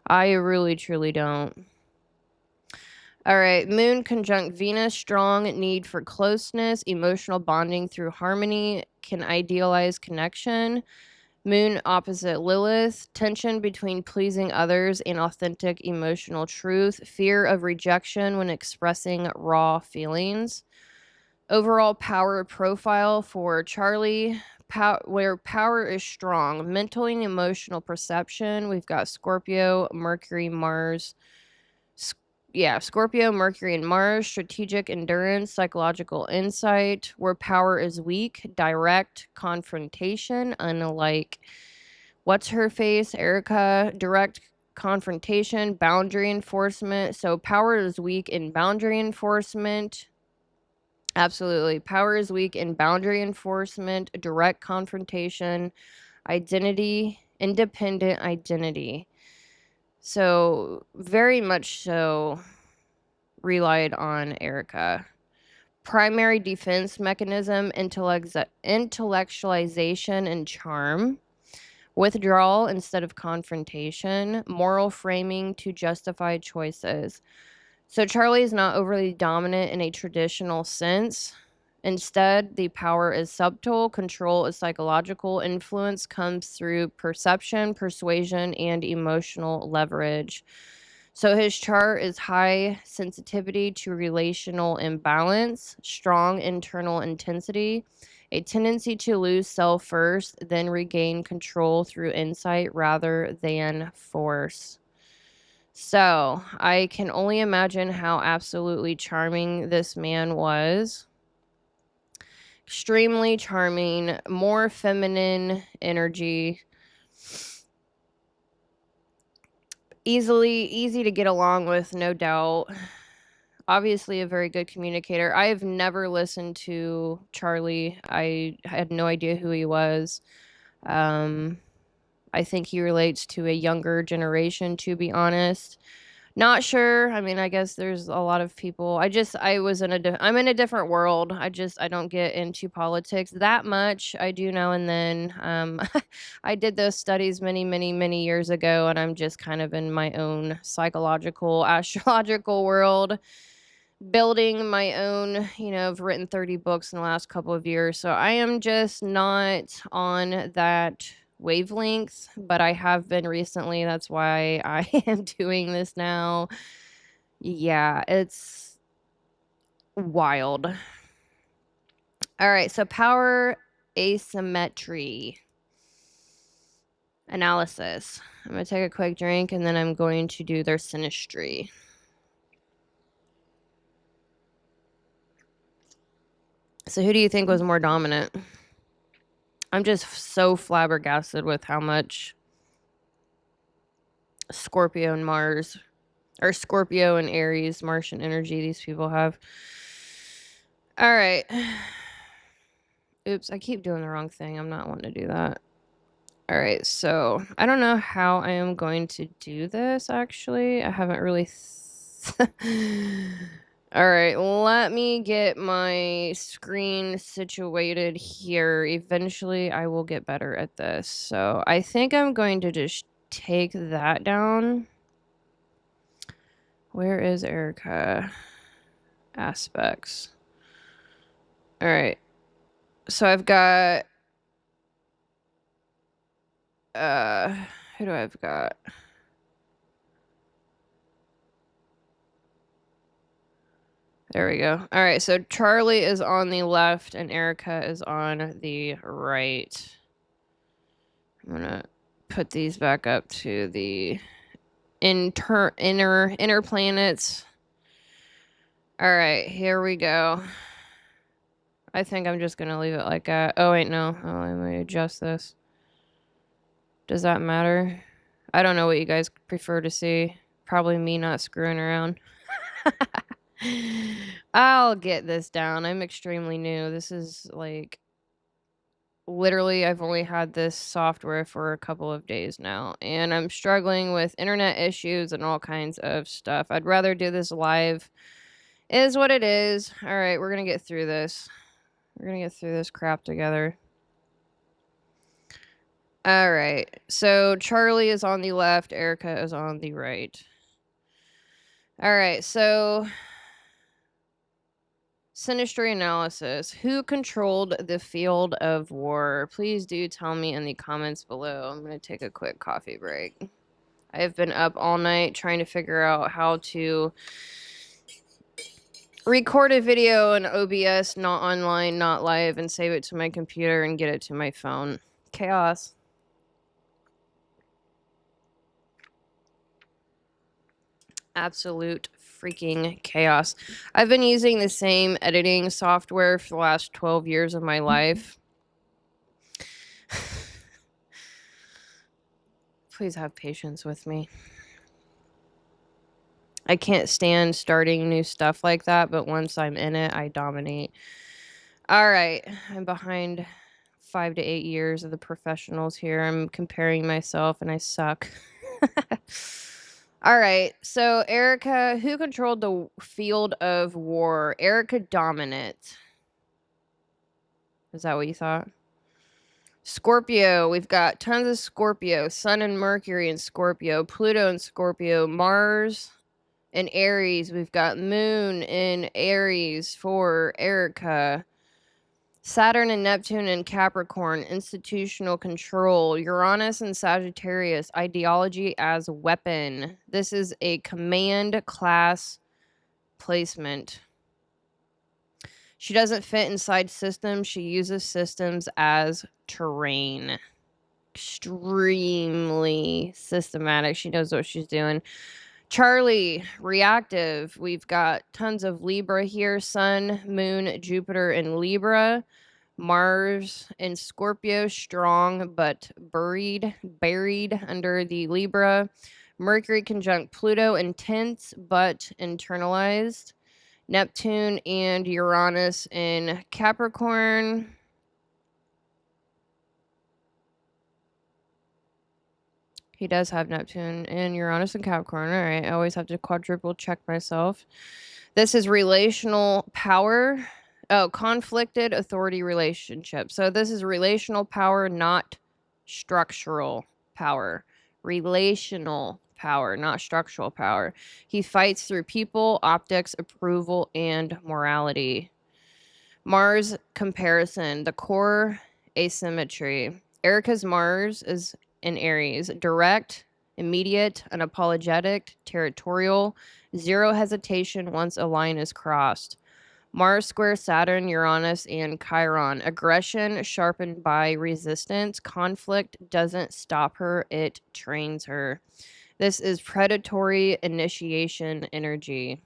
I really, truly don't. All right, Moon conjunct Venus, strong need for closeness, emotional bonding through harmony, can idealize connection. Moon opposite Lilith, tension between pleasing others and authentic emotional truth, fear of rejection when expressing raw feelings. Overall power profile for Charlie, where power is strong, mental and emotional perception. We've got Scorpio, Mercury, Mars. Scorpio, Mercury, and Mars, strategic endurance, psychological insight, where power is weak, direct confrontation, unlike what's her face, Erika, direct confrontation, boundary enforcement. So power is weak in boundary enforcement. Absolutely. Power is weak in boundary enforcement, direct confrontation, identity, independent identity. So, very much so relied on Erika. Primary defense mechanism, intellectualization and charm. Withdrawal instead of confrontation. Moral framing to justify choices. So Charlie is not overly dominant in a traditional sense. Instead, the power is subtle, control is psychological, influence comes through perception, persuasion, and emotional leverage. So his chart is high sensitivity to relational imbalance, strong internal intensity, a tendency to lose self first, then regain control through insight rather than force. So I can only imagine how absolutely charming this man was. Extremely charming, more feminine energy. Easy to get along with, no doubt. Obviously a very good communicator. I have never listened to Charlie. I had no idea who he was. I think he relates to a younger generation, to be honest. Not sure. I mean, I guess there's a lot of people. I'm in a different world. I don't get into politics that much. I do now and then. I did those studies many, many, many years ago, and I'm just kind of in my own psychological, astrological world, building my own. I've written 30 books in the last couple of years, so I am just not on that wavelength, but I have been recently. That's why I am doing this now. Yeah, it's wild. All right, so power asymmetry analysis. I'm going to take a quick drink and then I'm going to do their synastry. So who do you think was more dominant? I'm just so flabbergasted with how much Scorpio and Mars, or Scorpio and Aries, Martian energy these people have. All right. Oops, I keep doing the wrong thing. I'm not wanting to do that. All right, so I don't know how I am going to do this, actually. I haven't really... All right, let me get my screen situated here. Eventually, I will get better at this. So I think I'm going to just take that down. Where is Erika? Aspects. All right. So I've got... who do I've got? There we go. All right, so Charlie is on the left and Erika is on the right. I'm gonna put these back up to the inner planets. All right, here we go. I think I'm just gonna leave it like that. Oh wait, no. Oh, let me adjust this. Does that matter? I don't know what you guys prefer to see. Probably me not screwing around. I'll get this down. I'm extremely new. This is like literally I've only had this software for a couple of days now and I'm struggling with internet issues and all kinds of stuff. I'd rather do this live. It is what it is. All right, we're going to get through this. We're going to get through this crap together. All right. So Charlie is on the left, Erika is on the right. All right, so Synastry analysis. Who controlled the field of war? Please do tell me in the comments below. I'm going to take a quick coffee break. I have been up all night trying to figure out how to record a video in OBS, not online, not live, and save it to my computer and get it to my phone. Chaos. Absolute freaking chaos. I've been using the same editing software for the last 12 years of my life. Please have patience with me. I can't stand starting new stuff like that, but once I'm in it, I dominate. All right, I'm behind 5 to 8 years of the professionals here. I'm comparing myself and I suck. All right, so Erika, who controlled the field of war? Erika dominant. Is that what you thought? Scorpio, we've got tons of Scorpio. Sun and Mercury in Scorpio. Pluto in Scorpio. Mars in Aries. We've got Moon in Aries for Erika. Saturn and Neptune in Capricorn, institutional control. Uranus and Sagittarius, ideology as weapon. This is a command class placement. She doesn't fit inside systems. She uses systems as terrain. Extremely systematic. She knows what she's doing. Charlie, reactive. We've got tons of Libra here. Sun, Moon, Jupiter in Libra. Mars in Scorpio, strong but buried under the Libra. Mercury conjunct Pluto, intense but internalized. Neptune and Uranus in Capricorn. He does have Neptune and Uranus and Capricorn. All right. I always have to quadruple check myself. This is relational power. Oh, conflicted authority relationship. So this is relational power, not structural power. Relational power, not structural power. He fights through people, optics, approval, and morality. Mars comparison, the core asymmetry. Erika's Mars is in Aries, direct, immediate, unapologetic, territorial, zero hesitation once a line is crossed. Mars square Saturn, Uranus, and Chiron. Aggression sharpened by resistance. Conflict doesn't stop her, it trains her. This is predatory initiation energy.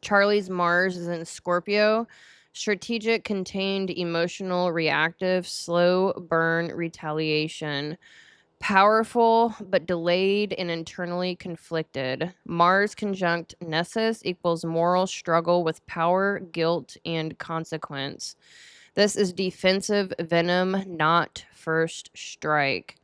Charlie's Mars is in Scorpio. Strategic, contained, emotional, reactive, slow burn, retaliation. Powerful, but delayed and internally conflicted. Mars conjunct Nessus equals moral struggle with power, guilt, and consequence. This is defensive venom, not first strike.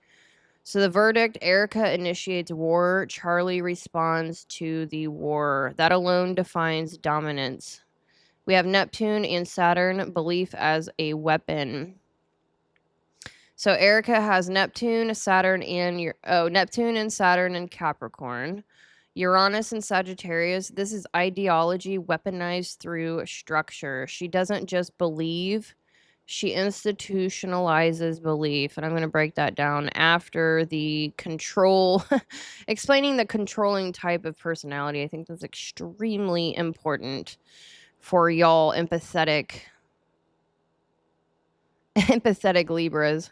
So the verdict, Erika initiates war. Charlie responds to the war. That alone defines dominance. We have Neptune and Saturn, belief as a weapon. So Erika has Neptune, Saturn, and Neptune and Saturn and Capricorn. Uranus and Sagittarius. This is ideology weaponized through structure. She doesn't just believe, she institutionalizes belief. And I'm going to break that down after the control, explaining the controlling type of personality. I think that's extremely important for y'all empathetic Libras.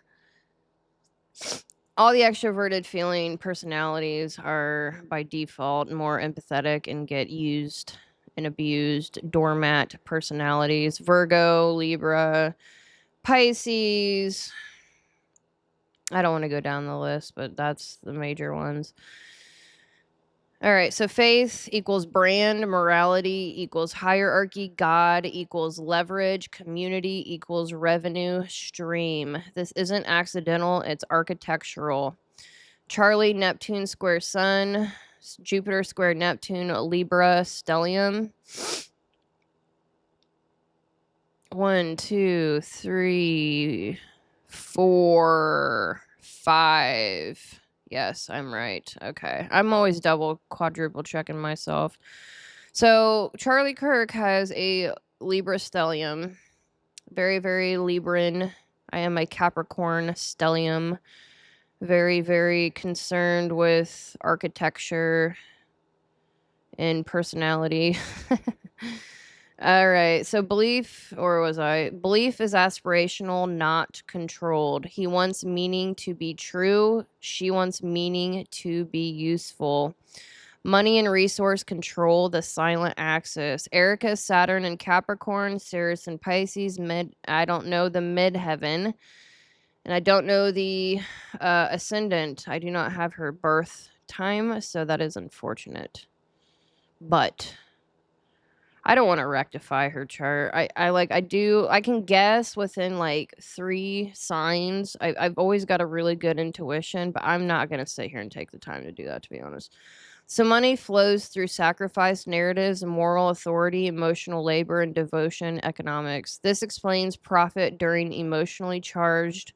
All the extroverted feeling personalities are by default more empathetic and get used and abused. Doormat personalities, Virgo, Libra, Pisces. I don't want to go down the list, but that's the major ones. All right, so faith equals brand, morality equals hierarchy, God equals leverage, community equals revenue stream. This isn't accidental, it's architectural. Charlie, Neptune square Sun, Jupiter square Neptune, Libra, stellium. 1, 2, 3, 4, 5. Yes, I'm right. Okay. I'm always quadruple checking myself. So Charlie Kirk has a Libra stellium. Very, very Libran. I am a Capricorn stellium. Very, very concerned with architecture and personality. All right. So belief is aspirational, not controlled. He wants meaning to be true. She wants meaning to be useful. Money and resource control, the silent axis. Erika, Saturn, and Capricorn. Sirius and Pisces. I don't know the midheaven. And I don't know the ascendant. I do not have her birth time, so that is unfortunate. But I don't want to rectify her chart. I can guess within like 3 signs. I've always got a really good intuition, but I'm not going to sit here and take the time to do that, to be honest. So money flows through sacrifice narratives, moral authority, emotional labor, and devotion economics. This explains profit during emotionally charged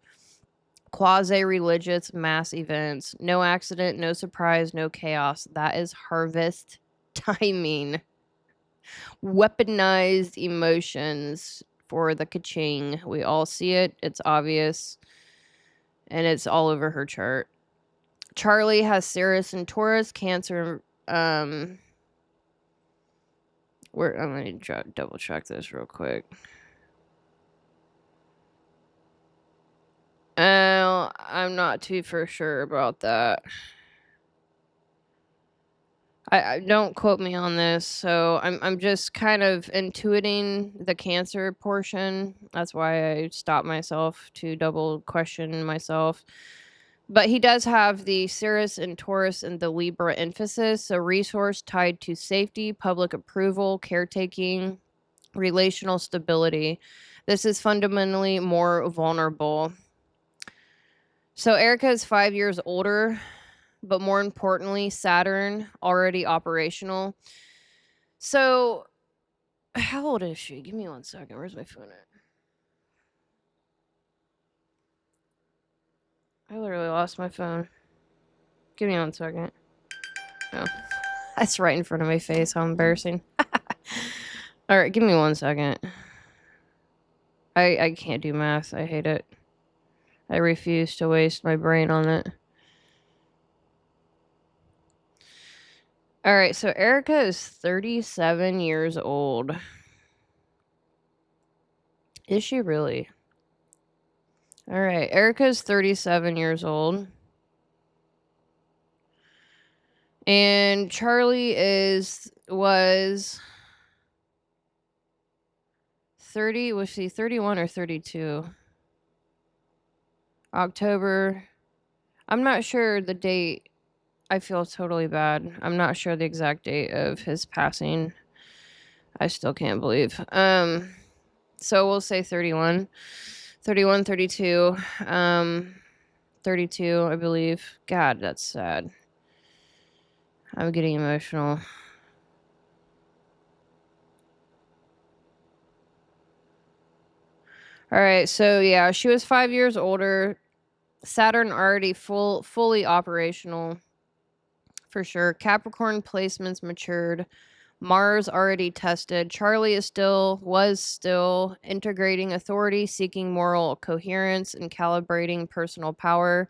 quasi-religious mass events. No accident, no surprise, no chaos. That is harvest timing. Weaponized emotions for the ka-ching. We all see it. It's obvious. And it's all over her chart. Charlie has Sirius and Taurus, Cancer. I'm going to double check this real quick. I'm not too for sure about that. I don't quote me on this, so I'm just kind of intuiting the Cancer portion. That's why I stopped myself to double question myself. But he does have the Sirius and Taurus and the Libra emphasis, so resource tied to safety, public approval, caretaking, relational stability. This is fundamentally more vulnerable. So Erika is 5 years older but more importantly, Saturn already operational. So, how old is she? Give me 1 second. Where's my phone at? I literally lost my phone. Give me 1 second. Oh, that's right in front of my face. How embarrassing. All right, give me 1 second. I can't do math. I hate it. I refuse to waste my brain on it. All right, so Erika is 37 years old. Is she really? All right, Erika is 37 years old. And Charlie was 30, was she 31 or 32? October. I'm not sure the date. I feel totally bad. I'm not sure the exact date of his passing. I still can't believe. So we'll say 31. 31, 32. 32, I believe. God, that's sad. I'm getting emotional. All right, so yeah, she was 5 years older. Saturn already fully operational for sure. Capricorn placements matured. Mars already tested. Charlie was still integrating authority, seeking moral coherence, and calibrating personal power.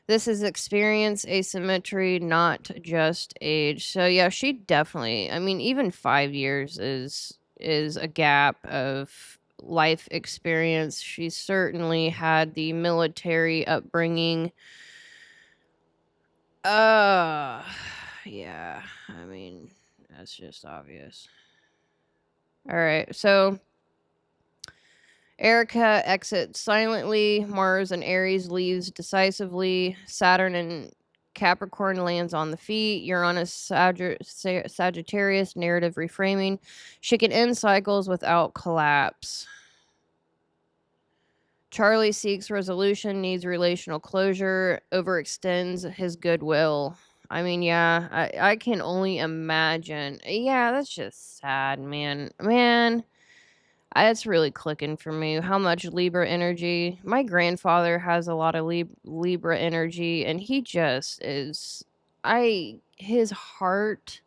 This is experience, asymmetry, not just age. So yeah, she definitely. I mean, even 5 years is a gap of life experience. She certainly had the military upbringing. Uh, yeah. I mean, that's just obvious. All right, so Erika exits silently. Mars and Aries leaves decisively. Saturn and Capricorn lands on the feet. Uranus, Sagittarius, narrative reframing. She can end cycles without collapse. Charlie seeks resolution, needs relational closure, overextends his goodwill. I mean, yeah, I can only imagine. Yeah, that's just sad, man. It's really clicking for me how much Libra energy. My grandfather has a lot of Libra energy, and he just is. His heart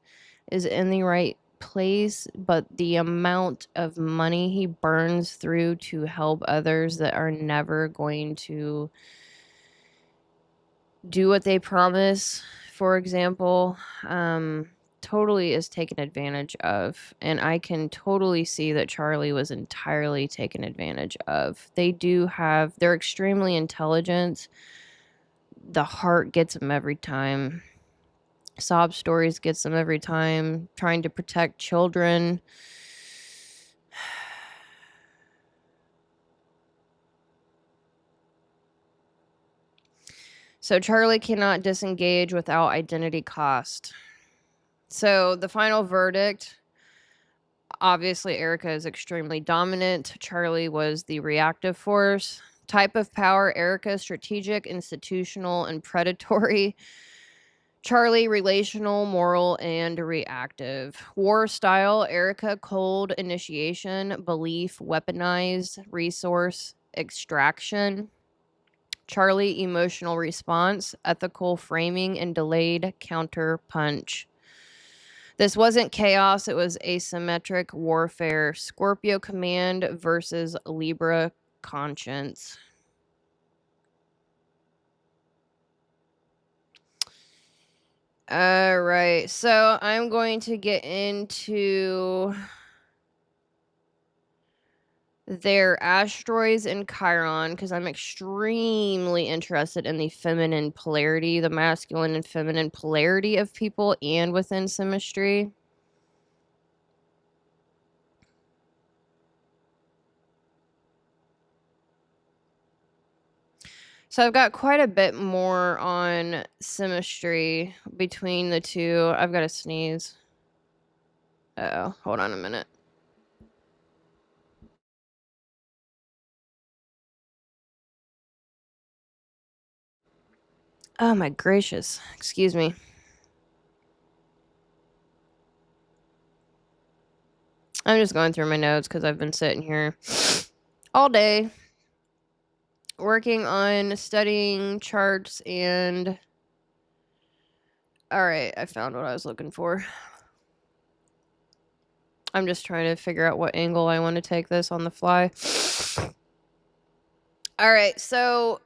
is in the right place, but the amount of money he burns through to help others that are never going to do what they promise, for example, totally is taken advantage of. And I can totally see that Charlie was entirely taken advantage of. They're extremely intelligent. The heart gets them every time. Sob stories gets them every time. Trying to protect children. So Charlie cannot disengage without identity cost. So the final verdict, obviously Erika is extremely dominant. Charlie was the reactive force. Type of power, Erika strategic, institutional, and predatory. Charlie relational, moral, and reactive. War style, Erika cold, initiation, belief, weaponized, resource, extraction. Charlie emotional response, ethical framing, and delayed counter punch. This wasn't chaos, it was asymmetric warfare. Scorpio command versus Libra conscience. All right, so I'm going to get into their asteroids in Chiron because I'm extremely interested in the feminine polarity, the masculine and feminine polarity of people and within Synastry. So I've got quite a bit more on Synastry between the two. I've got to sneeze. Uh-oh, hold on a minute. Oh my gracious. Excuse me. I'm just going through my notes because I've been sitting here all day working on studying charts and... Alright, I found what I was looking for. I'm just trying to figure out what angle I want to take this on the fly. Alright, so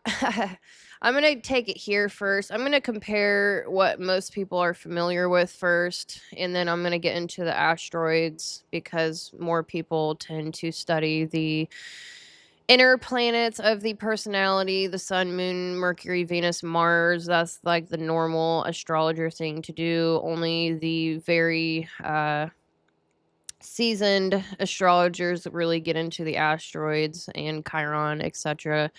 I'm going to take it here first. I'm going to compare what most people are familiar with first, and then I'm going to get into the asteroids because more people tend to study the inner planets of the personality, the sun, moon, Mercury, Venus, Mars. That's like the normal astrologer thing to do. Only the very seasoned astrologers really get into the asteroids and Chiron, etc.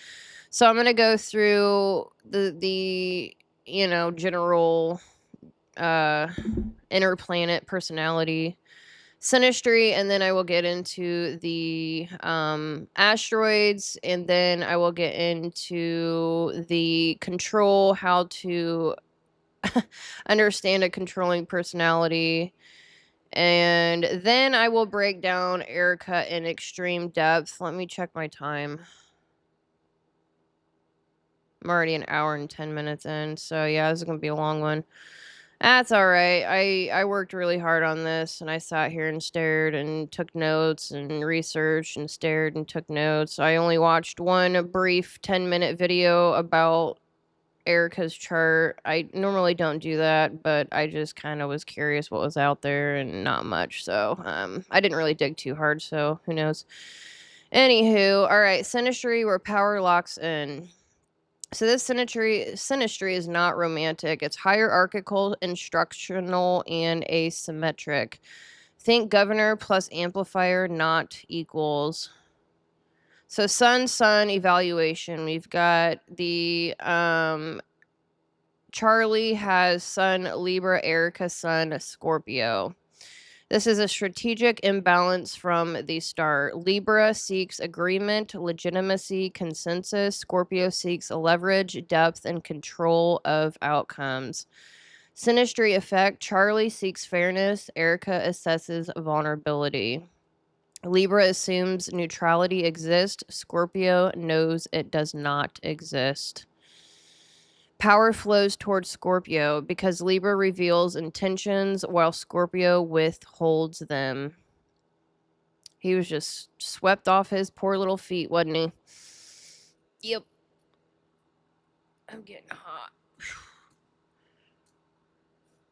So I'm going to go through the general inner planet personality synastry, and then I will get into the asteroids, and then I will get into the control, how to understand a controlling personality, and then I will break down Erika in extreme depth. Let me check my time. I'm already an hour and 10 minutes in, so yeah, this is going to be a long one. That's all right. I worked really hard on this, and I sat here and stared and took notes and researched and stared and took notes. I only watched one brief 10-minute video about Erica's chart. I normally don't do that, but I just kind of was curious what was out there and not much. So I didn't really dig too hard, so who knows. Anywho, all right, synastry where power locks in. So this synastry is not romantic. It's hierarchical, instructional, and asymmetric. Think governor plus amplifier, not equals. So sun evaluation. We've got the Charlie has sun Libra, Erika sun Scorpio. This is a strategic imbalance from the start. Libra seeks agreement, legitimacy, consensus. Scorpio seeks leverage, depth, and control of outcomes. Synastry effect. Charlie seeks fairness. Erika assesses vulnerability. Libra assumes neutrality exists. Scorpio knows it does not exist. Power flows towards Scorpio because Libra reveals intentions while Scorpio withholds them. He was just swept off his poor little feet, wasn't he? Yep. I'm getting hot.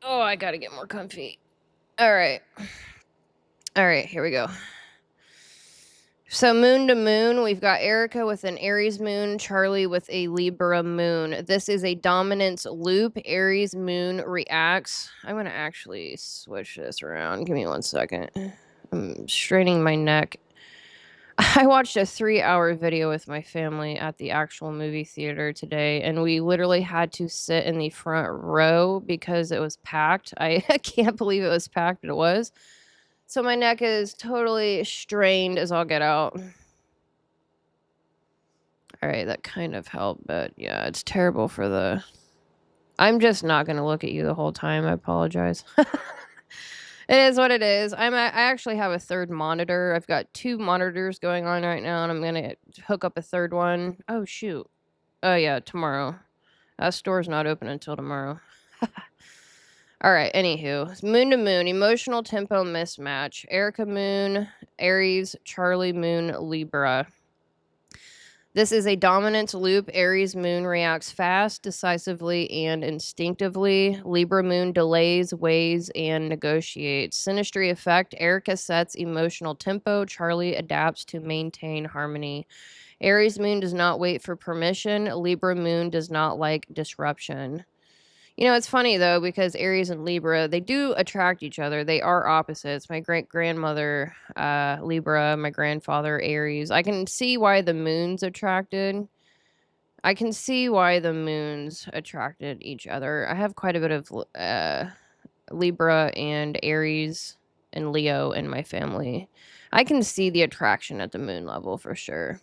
Oh, I gotta get more comfy. All right. All right, here we go. So moon to moon, we've got Erika with an Aries moon, Charlie with a Libra moon. This is a dominance loop. Aries moon reacts. I'm going to actually switch this around. Give me 1 second. I'm straining my neck. I watched a 3-hour video with my family at the actual movie theater today, and we literally had to sit in the front row because it was packed. I can't believe it was packed, but it was. So my neck is totally strained as all get out. All right, that kind of helped, but yeah, it's terrible for the... I'm just not going to look at you the whole time. I apologize. It is what it is. I actually have a third monitor. I've got 2 monitors going on right now, and I'm going to hook up a third one. Oh, shoot. Oh, yeah, tomorrow. That store's not open until tomorrow. All right, anywho. Moon to moon, emotional tempo mismatch. Erika moon, Aries, Charlie moon, Libra. This is a dominance loop. Aries moon reacts fast, decisively, and instinctively. Libra moon delays, weighs, and negotiates. Synastry effect. Erika sets emotional tempo. Charlie adapts to maintain harmony. Aries moon does not wait for permission. Libra moon does not like disruption. You know, it's funny, though, because Aries and Libra, they do attract each other. They are opposites. My great-grandmother, Libra, my grandfather, Aries. I can see why the moons attracted. I can see why the moons attracted each other. I have quite a bit of Libra and Aries and Leo in my family. I can see the attraction at the moon level for sure.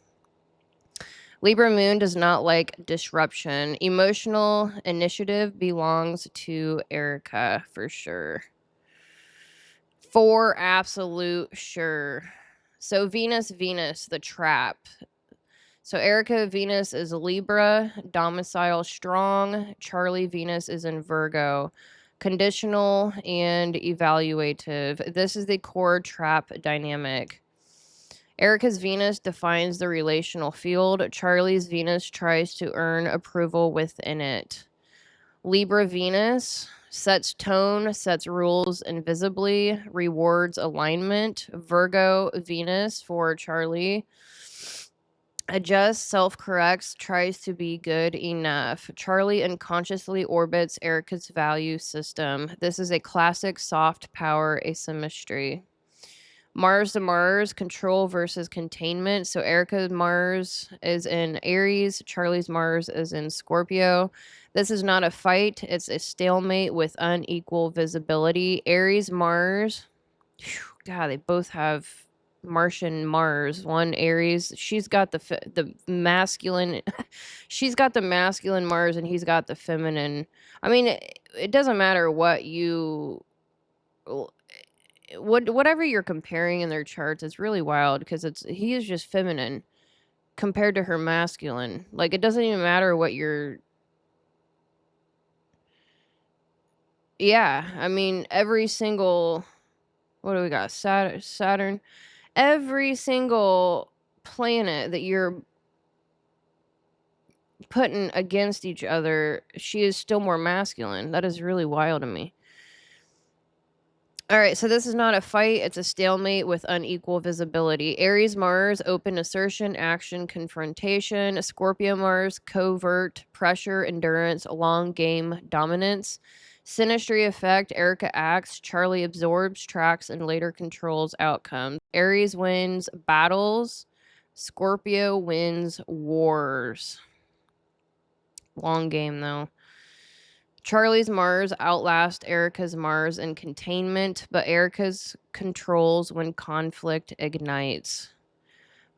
Libra moon does not like disruption. Emotional initiative belongs to Erika for sure. For absolute sure. So Venus, the trap. So Erika Venus is Libra, domicile strong. Charlie Venus is in Virgo, conditional and evaluative. This is the core trap dynamic. Erika's Venus defines the relational field. Charlie's Venus tries to earn approval within it. Libra Venus sets tone, sets rules invisibly, rewards alignment. Virgo Venus for Charlie adjusts, self-corrects, tries to be good enough. Charlie unconsciously orbits Erika's value system. This is a classic soft power asymmetry. Mars to Mars, control versus containment. So Erika's Mars is in Aries, Charlie's Mars is in Scorpio. This is not a fight, it's a stalemate with unequal visibility. Aries Mars, God, they both have Martian Mars. One Aries, she's got the masculine, she's got the masculine Mars, and he's got the feminine. I mean, it doesn't matter what you, whatever you're comparing in their charts. It's really wild because he is just feminine compared to her masculine. Like, it doesn't even matter what you're. Yeah, I mean, every single, what do we got? Saturn. Every single planet that you're putting against each other, she is still more masculine. That is really wild to me. All right, so this is not a fight. It's a stalemate with unequal visibility. Aries Mars, open assertion, action, confrontation. Scorpio Mars, covert, pressure, endurance, long game, dominance. Synastry effect, Erika acts, Charlie absorbs, tracks, and later controls outcomes. Aries wins battles. Scorpio wins wars. Long game, though. Charlie's Mars outlasts Erika's Mars in containment, but Erika's controls when conflict ignites.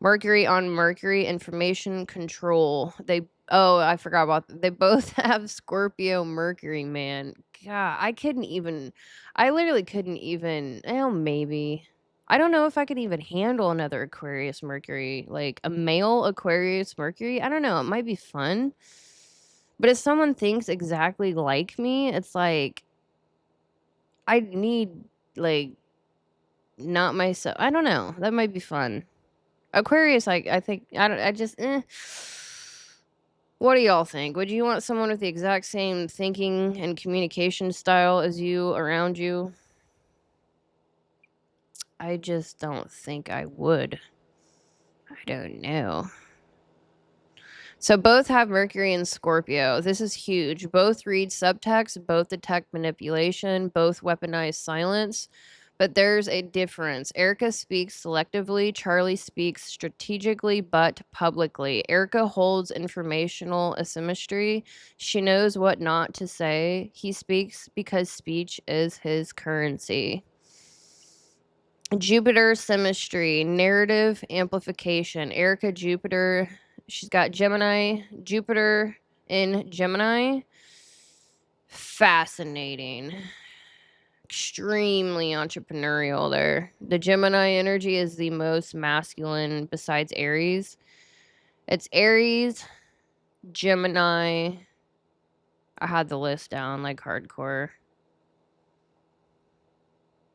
Mercury on Mercury, information control. I forgot they both have Scorpio Mercury, man. God, I literally couldn't even, maybe. I don't know if I could even handle another Aquarius Mercury, like a male Aquarius Mercury. I don't know, it might be fun. But if someone thinks exactly like me, it's like I need, like, not myself. I don't know. That might be fun. Aquarius, I think I just What do y'all think? Would you want someone with the exact same thinking and communication style as you around you? I just don't think I would. I don't know. So both have Mercury and Scorpio. This is huge. Both read subtext, both detect manipulation, both weaponize silence. But there's a difference. Erika speaks selectively. Charlie speaks strategically but publicly. Erika holds informational asymmetry. She knows what not to say. He speaks because speech is his currency. Jupiter symmetry, narrative amplification. Erika Jupiter, she's got Gemini, Jupiter in Gemini. Fascinating. Extremely entrepreneurial there. The Gemini energy is the most masculine besides Aries. It's Aries, Gemini. I had the list down like hardcore.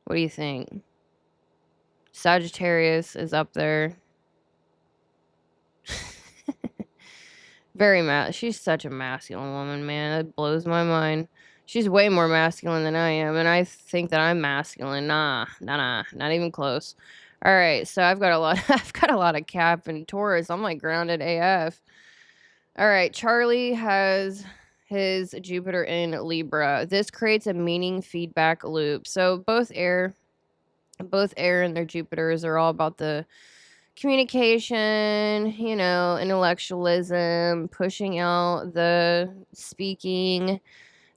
What do you think? Sagittarius is up there. She's such a masculine woman, man. It blows my mind. She's way more masculine than I am, and I think that I'm masculine. Nah, not even close. All right, so I've got a lot of Cap and Taurus. I'm like grounded AF. All right, Charlie has his Jupiter in Libra. This creates a meaning feedback loop. So both air and their Jupiters are all about the communication, intellectualism, pushing out the speaking,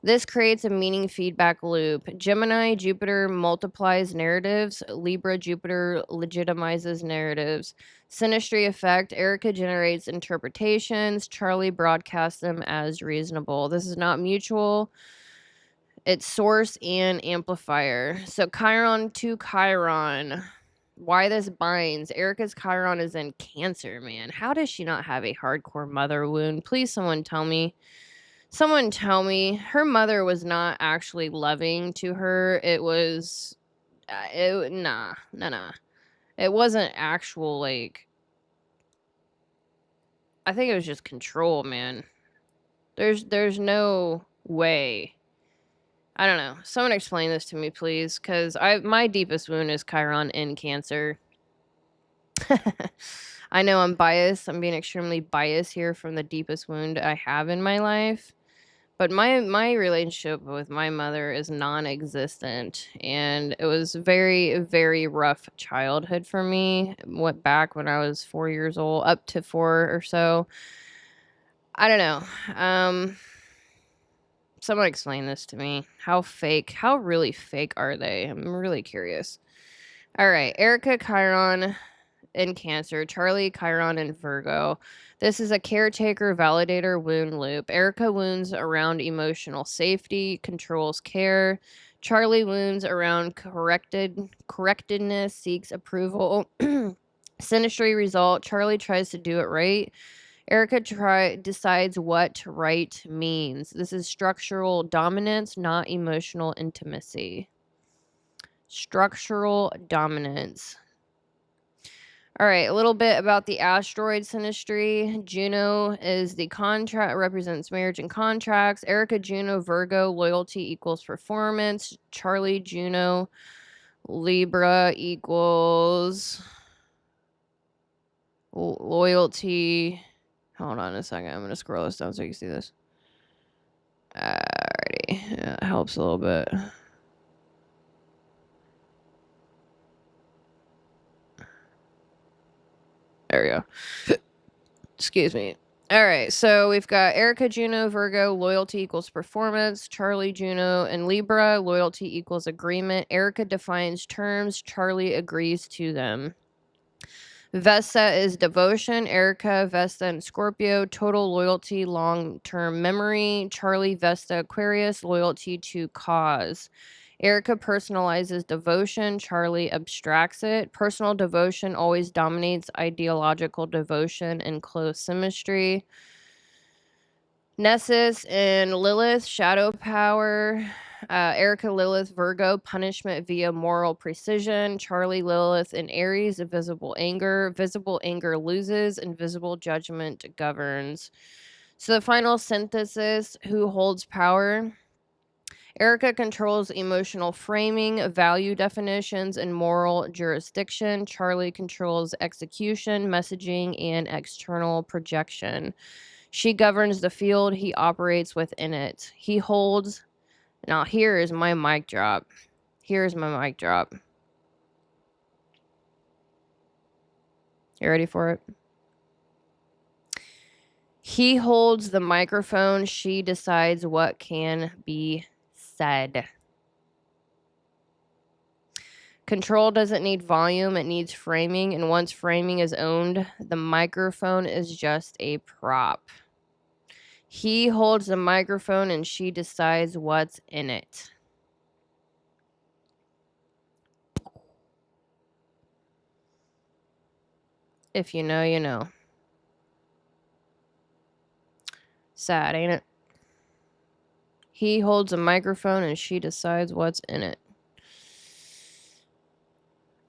This creates a meaning feedback loop. Gemini, Jupiter multiplies narratives. Libra, Jupiter legitimizes narratives. Synastry effect, Erika generates interpretations. Charlie broadcasts them as reasonable. This is not mutual. It's source and amplifier. So Chiron to Chiron. Why this binds? Erika's Chiron is in Cancer, man. How does she not have a hardcore mother wound? Please, someone tell me. Someone tell me. Her mother was not actually loving to her. It was, nah. It wasn't actual, like, I think it was just control, man. There's no way. I don't know. Someone explain this to me, please, because my deepest wound is Chiron in Cancer. I know I'm biased. I'm being extremely biased here from the deepest wound I have in my life. But my relationship with my mother is non-existent, and it was very, very rough childhood for me. Went back when I was 4 years old, up to 4 or so. I don't know. Someone explain this to me. How really fake are they? I'm really curious. All right, Erika Chiron in Cancer, Charlie Chiron in Virgo. This is a caretaker validator wound loop. Erika wounds around emotional safety, controls care. Charlie wounds around correctedness, seeks approval. Synastry result, Charlie tries to do it right. Erika decides what right means. This is structural dominance, not emotional intimacy. Structural dominance. All right, a little bit about the asteroid synastry. Juno is the contract, represents marriage and contracts. Erika Juno Virgo, loyalty equals performance. Charlie Juno Libra equals loyalty. Hold on a second. I'm going to scroll this down so you can see this. Alrighty. Yeah, it helps a little bit. There we go. Excuse me. All right, so we've got Erika Juno Virgo, loyalty equals performance. Charlie Juno and Libra, loyalty equals agreement. Erika defines terms. Charlie agrees to them. Vesta is devotion. Erika, Vesta, and Scorpio, total loyalty, long-term memory. Charlie, Vesta, Aquarius, loyalty to cause. Erika personalizes devotion. Charlie abstracts it. Personal devotion always dominates ideological devotion in close symmetry. Nessus and Lilith, shadow power. Erika Lilith, Virgo, punishment via moral precision. Charlie Lilith in Aries, visible anger. Visible anger loses, invisible judgment governs. So the final synthesis, who holds power? Erika controls emotional framing, value definitions, and moral jurisdiction. Charlie controls execution, messaging, and external projection. She governs the field. He operates within it. He holds... Now, here is my mic drop. Here's my mic drop. You ready for it? He holds the microphone. She decides what can be said. Control doesn't need volume. It needs framing. And once framing is owned, the microphone is just a prop. He holds the microphone and she decides what's in it. If you know, you know. Sad, ain't it? He holds a microphone and she decides what's in it.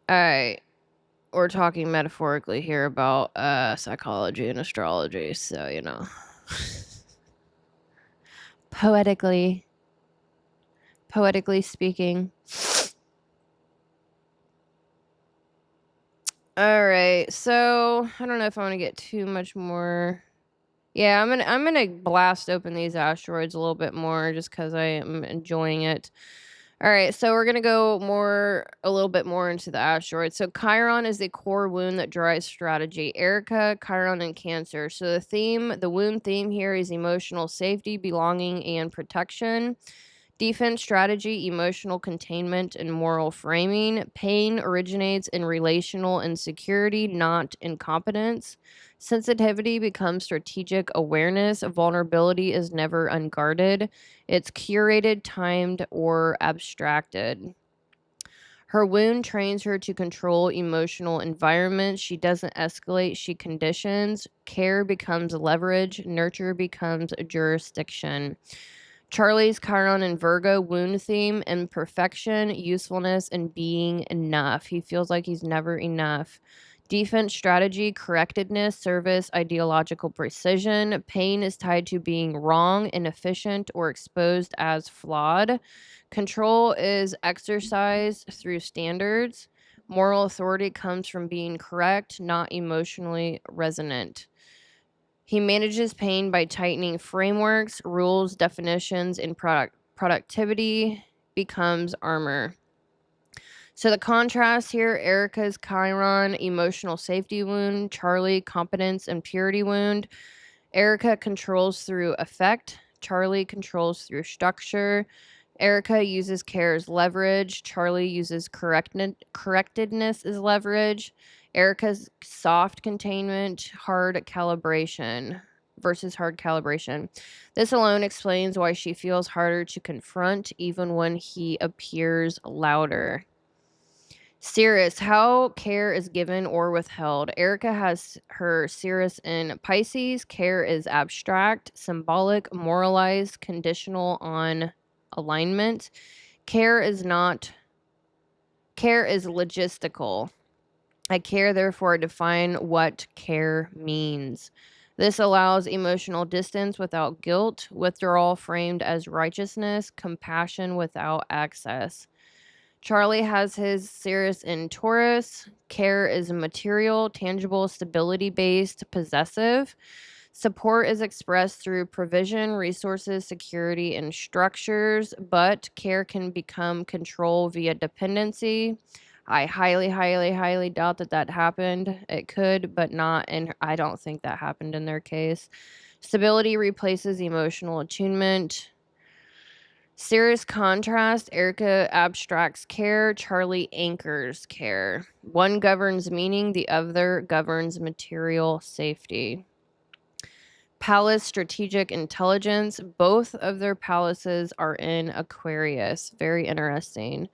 Alright. We're talking metaphorically here about psychology and astrology, so, you know. Poetically speaking. Alright, so I don't know if I want to get too much more. Yeah, I'm gonna blast open these asteroids a little bit more just because I am enjoying it. All right, so we're gonna go a little bit more into the asteroid. So Chiron is the core wound that drives strategy. Erika, Chiron, and Cancer. So the wound theme here is emotional safety, belonging, and protection. Defense strategy, emotional containment, and moral framing. Pain originates in relational insecurity, not incompetence. Sensitivity becomes strategic awareness. Vulnerability is never unguarded. It's curated, timed, or abstracted. Her wound trains her to control emotional environments. She doesn't escalate, she conditions. Care becomes leverage, nurture becomes jurisdiction. Charlie's Chiron and Virgo wound theme: imperfection, usefulness, and being enough. He feels like he's never enough. Defense strategy: correctedness, service, ideological precision. Pain is tied to being wrong, inefficient, or exposed as flawed. Control is exercised through standards. Moral authority comes from being correct, not emotionally resonant. He manages pain by tightening frameworks, rules, definitions, and productivity becomes armor. So the contrast here: Erika's Chiron, emotional safety wound; Charlie, competence and purity wound. Erika controls through effect, Charlie controls through structure. Erika uses care as leverage, Charlie uses correctedness as leverage. Erika's soft containment, hard calibration versus hard calibration. This alone explains why she feels harder to confront even when he appears louder. Cirrus, how care is given or withheld. Erika has her Cirrus in Pisces. Care is abstract, symbolic, moralized, conditional on alignment. Care is logistical. I care, therefore I define what care means. This allows emotional distance without guilt, withdrawal framed as righteousness, compassion without access. Charlie has his Sirius in Taurus. Care is material, tangible, stability based, possessive. Support is expressed through provision, resources, security, and structures, but care can become control via dependency. I highly, highly, highly doubt that happened. It could, but not, and I don't think that happened in their case. Stability replaces emotional attunement. Serious contrast: Erika abstracts care, Charlie anchors care. One governs meaning, the other governs material safety. Palace strategic intelligence: both of their palaces are in Aquarius. Very interesting.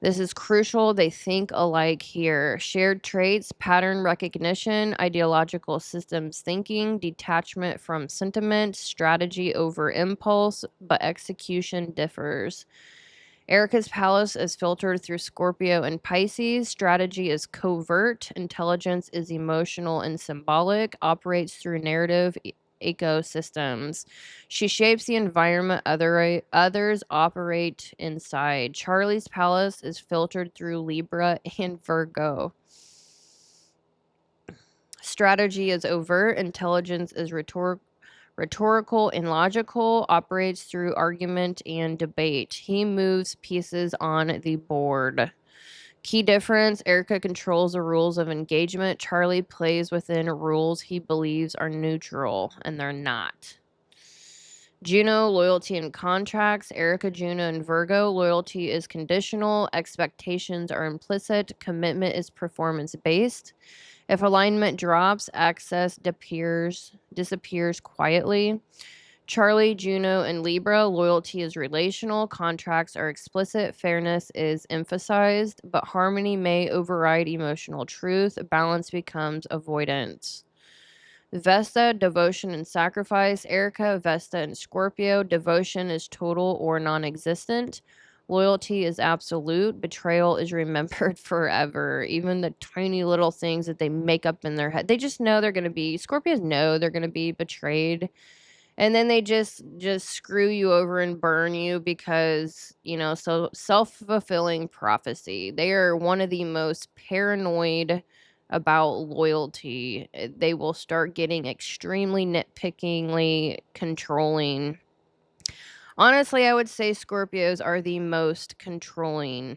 This is crucial. They think alike here. Shared traits: pattern recognition, ideological systems thinking, detachment from sentiment, strategy over impulse, but execution differs. Erica's palace is filtered through Scorpio and Pisces. Strategy is covert. Intelligence is emotional and symbolic, operates through narrative ecosystems. She shapes the environment others operate inside. Charlie's palace is filtered through Libra and Virgo. Strategy is overt. Intelligence is rhetorical and logical, operates through argument and debate. He moves pieces on the board. Key difference: Erika controls the rules of engagement. Charlie plays within rules he believes are neutral, and they're not. Juno, loyalty and contracts. Erika, Juno, and Virgo. Loyalty is conditional. Expectations are implicit. Commitment is performance-based. If alignment drops, access disappears quietly. Charlie, Juno, and Libra. Loyalty is relational. Contracts are explicit. Fairness is emphasized. But harmony may override emotional truth. Balance becomes avoidance. Vesta, devotion and sacrifice. Erika, Vesta, and Scorpio. Devotion is total or non-existent. Loyalty is absolute. Betrayal is remembered forever. Even the tiny little things that they make up in their head. They just know they're going to be, Scorpios know they're going to be betrayed. And then they just screw you over and burn you because, so self-fulfilling prophecy. They are one of the most paranoid about loyalty. They will start getting extremely nitpickingly controlling. Honestly, I would say Scorpios are the most controlling,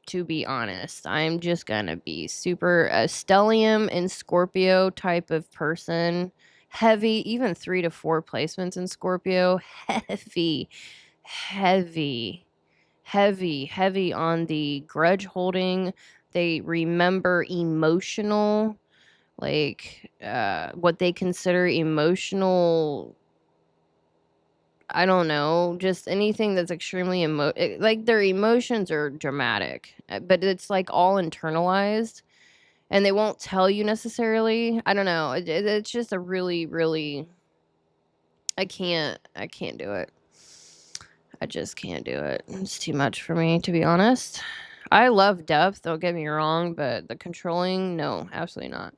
to be honest. I'm just gonna be super a stellium and Scorpio type of person. Heavy, even 3 to 4 placements in Scorpio. Heavy, heavy, heavy on the grudge holding. They remember emotional, like, what they consider emotional. I don't know, just anything that's extremely like, their emotions are dramatic, but it's, like, all internalized, and they won't tell you necessarily. I don't know, it's just a really, really I can't do it. I just can't do it. It's too much for me, to be honest. I love depth, don't get me wrong, but the controlling, no, absolutely not.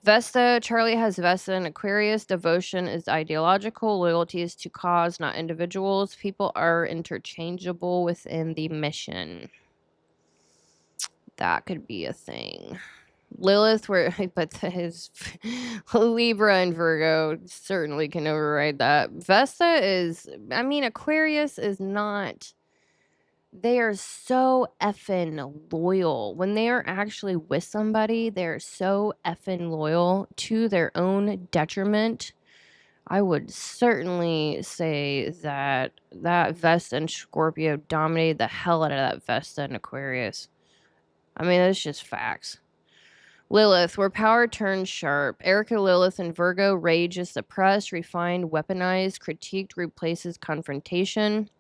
Vesta, Charlie has Vesta in Aquarius. Devotion is ideological. Loyalty is to cause, not individuals. People are interchangeable within the mission. That could be a thing. Lilith, where but his Libra and Virgo certainly can override that. Vesta is, I mean, Aquarius is not. They are so effing loyal. When they are actually with somebody, they're so effing loyal to their own detriment. I would certainly say that that Vesta and Scorpio dominated the hell out of that Vesta and Aquarius. I mean, that's just facts. Lilith, where power turns sharp. Erika Lilith and Virgo, rage is suppressed, refined, weaponized, critiqued, replaces confrontation.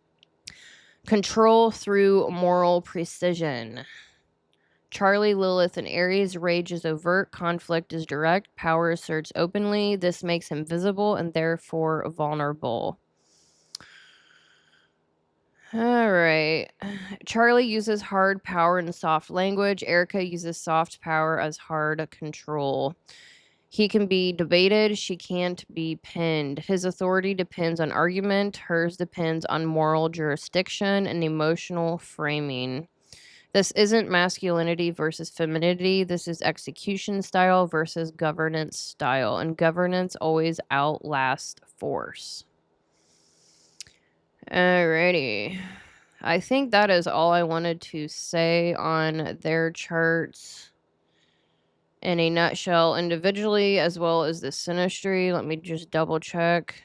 Control through moral precision. Charlie, Lilith, and Aries, rage is overt, conflict is direct, power asserts openly. This makes him visible and therefore vulnerable. All right. Charlie uses hard power and soft language. Erika uses soft power as hard control. He can be debated. She can't be pinned. His authority depends on argument. Hers depends on moral jurisdiction and emotional framing. This isn't masculinity versus femininity. This is execution style versus governance style. And governance always outlasts force. Alrighty. I think that is all I wanted to say on their charts in a nutshell individually, as well as the synastry. Let me just double check.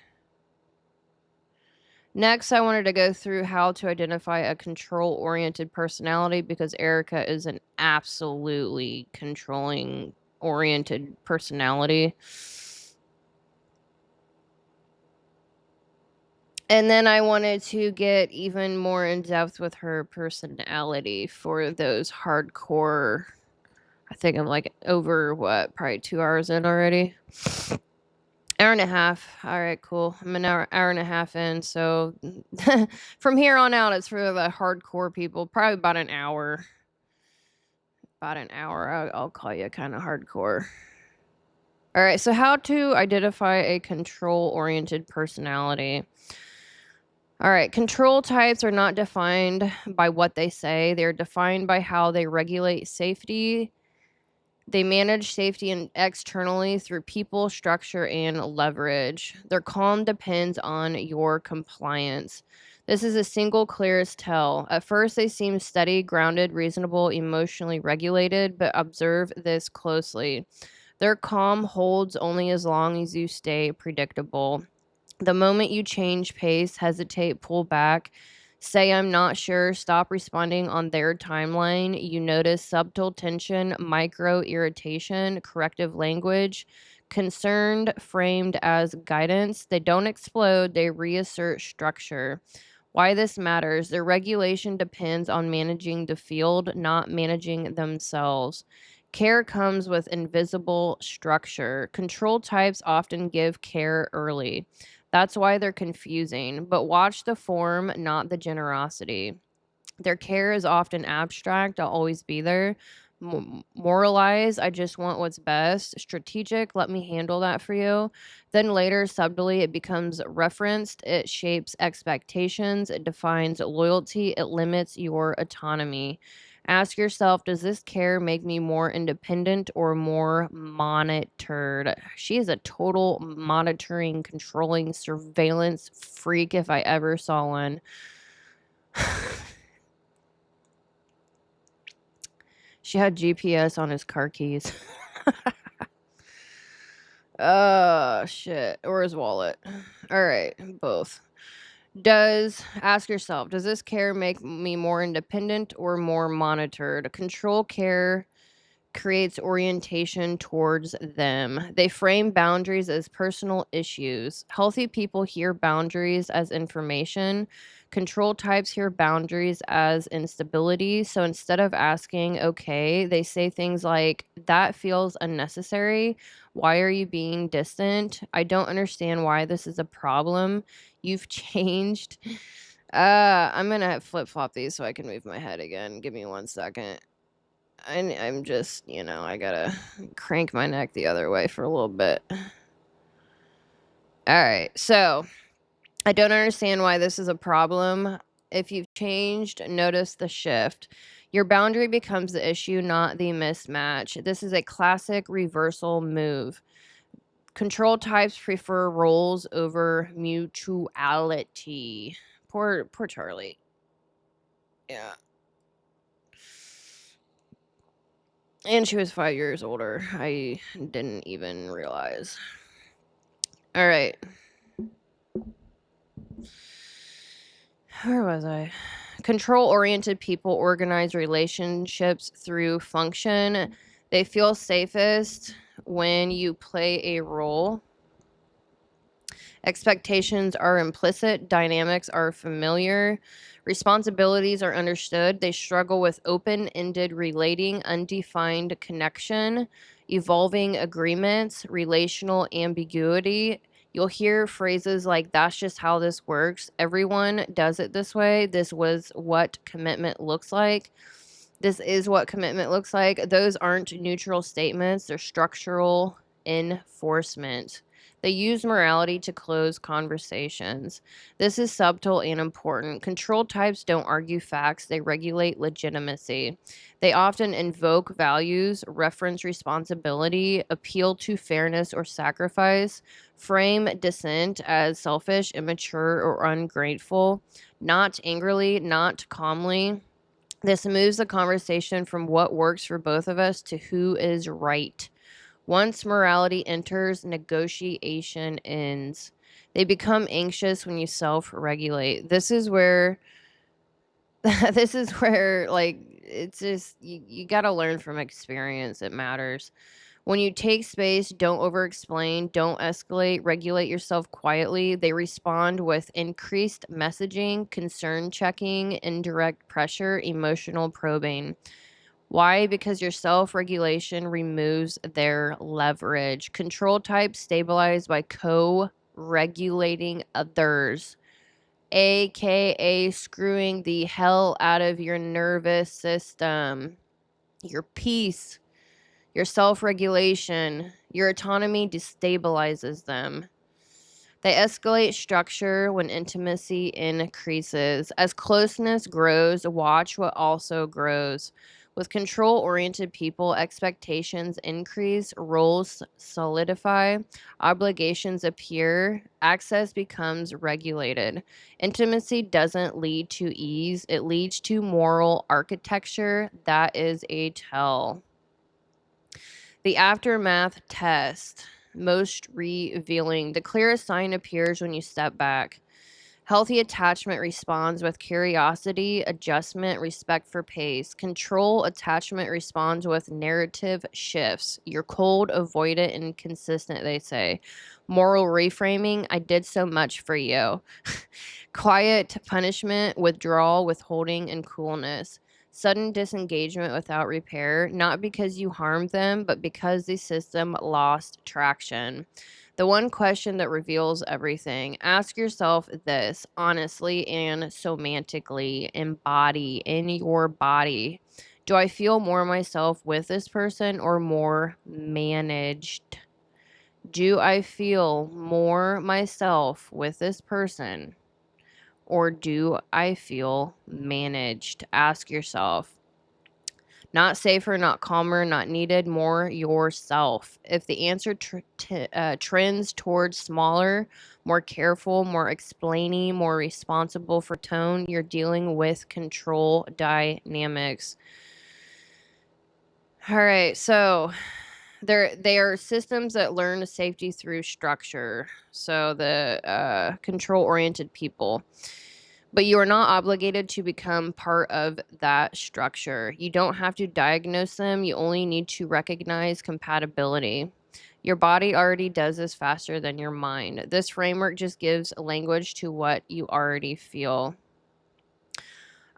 Next, I wanted to go through how to identify a control-oriented personality, because Erika is an absolutely controlling-oriented personality. And then I wanted to get even more in depth with her personality for those hardcore. I think I'm like over probably 2 hours in already. Hour and a half. All right, cool. I'm an hour and a half in. So from here on out, it's for the hardcore people. Probably about an hour. About an hour. I'll call you kind of hardcore. All right. So how to identify a control-oriented personality. All right. Control types are not defined by what they say. They're defined by how they regulate safety. They manage safety externally through people, structure, and leverage. Their calm depends on your compliance. This is a single clearest tell. At first, they seem steady, grounded, reasonable, emotionally regulated, but observe this closely. Their calm holds only as long as you stay predictable. The moment you change pace, hesitate, pull back, say I'm not sure, stop responding on their timeline, you notice subtle tension, micro irritation, corrective language, concerned framed as guidance. They don't explode, they reassert structure. Why this matters: their regulation depends on managing the field, not managing themselves. Care comes with invisible structure. Control types often give care early. That's why they're confusing. But watch the form, not the generosity. Their care is often abstract. I'll always be there. Moralize, I just want what's best. Strategic, let me handle that for you. Then later, subtly, it becomes referenced. It shapes expectations. It defines loyalty. It limits your autonomy. Ask yourself, does this care make me more independent or more monitored? She is a total monitoring, controlling, surveillance freak if I ever saw one. She had GPS on his car keys. Oh, shit. Or his wallet. All right, both. Ask yourself, does this care make me more independent or more monitored? Control care creates orientation towards them. They frame boundaries as personal issues. Healthy people hear boundaries as information. Control types hear boundaries as instability. So instead of asking, okay, they say things like, that feels unnecessary. Why are you being distant? I don't understand why this is a problem. You've changed. I'm gonna flip flop these so I can move my head again. Give me 1 second. I'm just, I gotta crank my neck the other way for a little bit. All right, so I don't understand why this is a problem. If you've changed, notice the shift. Your boundary becomes the issue, not the mismatch. This is a classic reversal move. Control types prefer roles over mutuality. Poor Charlie. Yeah. And she was 5 years older. I didn't even realize. All right. Where was I? Control-oriented people organize relationships through function. They feel safest when you play a role. Expectations are implicit. Dynamics are familiar. Responsibilities are understood. They struggle with open-ended relating, undefined connection, evolving agreements, relational ambiguity. You'll hear phrases like, that's just how this works. Everyone does it this way. This was what commitment looks like. This is what commitment looks like. Those aren't neutral statements. They're structural enforcement. They use morality to close conversations. This is subtle and important. Control types don't argue facts, they regulate legitimacy. They often invoke values, reference responsibility, appeal to fairness or sacrifice, frame dissent as selfish, immature, or ungrateful, not angrily, not calmly. This moves the conversation from what works for both of us to who is right. Once morality enters, negotiation ends. They become anxious when you self-regulate. This is where like it's just you got to learn from experience. It matters. When you take space, don't over-explain, don't escalate, regulate yourself quietly. They respond with increased messaging, concern checking, indirect pressure, emotional probing. Why? Because your self-regulation removes their leverage. Control types stabilize by co-regulating others, aka screwing the hell out of your nervous system. Your peace, your self-regulation, your autonomy destabilizes them. They escalate structure when intimacy increases. As closeness grows, watch what also grows. With control-oriented people, expectations increase, roles solidify, obligations appear, access becomes regulated. Intimacy doesn't lead to ease, it leads to moral architecture. That is a tell. The aftermath test, most revealing. The clearest sign appears when you step back. Healthy attachment responds with curiosity, adjustment, respect for pace. Control attachment responds with narrative shifts. You're cold, avoidant, and consistent, they say. Moral reframing, I did so much for you. Quiet punishment, withdrawal, withholding, and coolness. Sudden disengagement without repair, not because you harmed them, but because the system lost traction. The one question that reveals everything. Ask yourself this honestly and semantically, embody in your body. Do I feel more myself with this person or more managed? Do I feel more myself with this person or do I feel managed? Ask yourself. Not safer, not calmer, not needed, more yourself. If the answer trends towards smaller, more careful, more explaining, more responsible for tone, you're dealing with control dynamics. All right, so they are systems that learn safety through structure. So the control-oriented people. But you are not obligated to become part of that structure. You don't have to diagnose them. You only need to recognize compatibility. Your body already does this faster than your mind. This framework just gives language to what you already feel.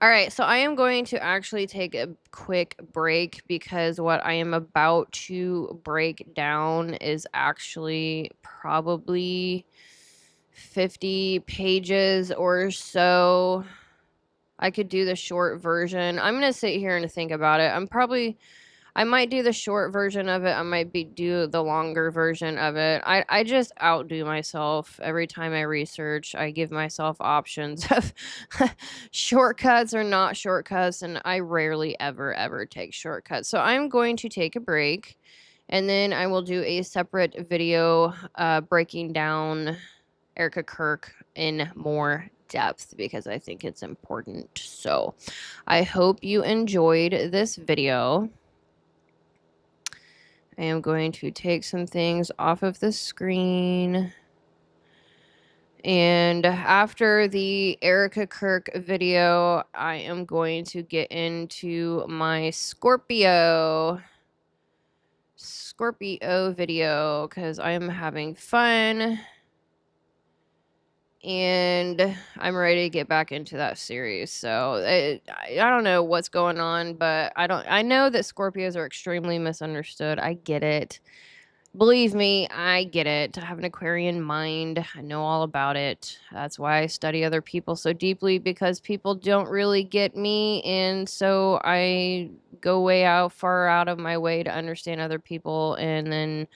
All right, so I am going to actually take a quick break because what I am about to break down is actually probably 50 pages or so. I could do the short version. I'm going to sit here and think about it. I might do the short version of it. I might do the longer version of it. I just outdo myself every time I research. I give myself options of shortcuts or not shortcuts, and I rarely ever take shortcuts. So I'm going to take a break, and then I will do a separate video breaking down Erika Kirk in more depth because I think it's important. So I hope you enjoyed this video. I am going to take some things off of the screen. And after the Erika Kirk video, I am going to get into my Scorpio video because I am having fun. And I'm ready to get back into that series. So I don't know what's going on, but I know that Scorpios are extremely misunderstood. I get it. Believe me, I get it. I have an Aquarian mind. I know all about it. That's why I study other people so deeply, because people don't really get me. And so I go far out of my way to understand other people and then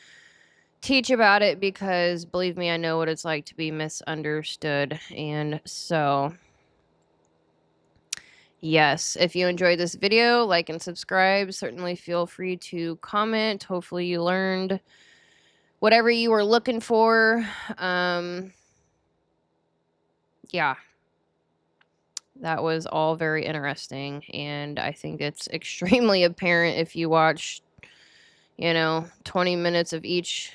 teach about it, because believe me, I know what it's like to be misunderstood. And so yes, if you enjoyed this video, like and subscribe. Certainly feel free to comment. Hopefully you learned whatever you were looking for. Yeah, that was all very interesting, and I think it's extremely apparent if you watch 20 minutes of each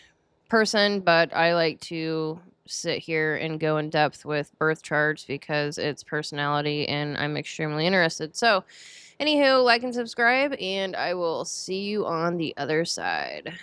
person, but I like to sit here and go in depth with birth charts because it's personality and I'm extremely interested. So anywho, like and subscribe, and I will see you on the other side.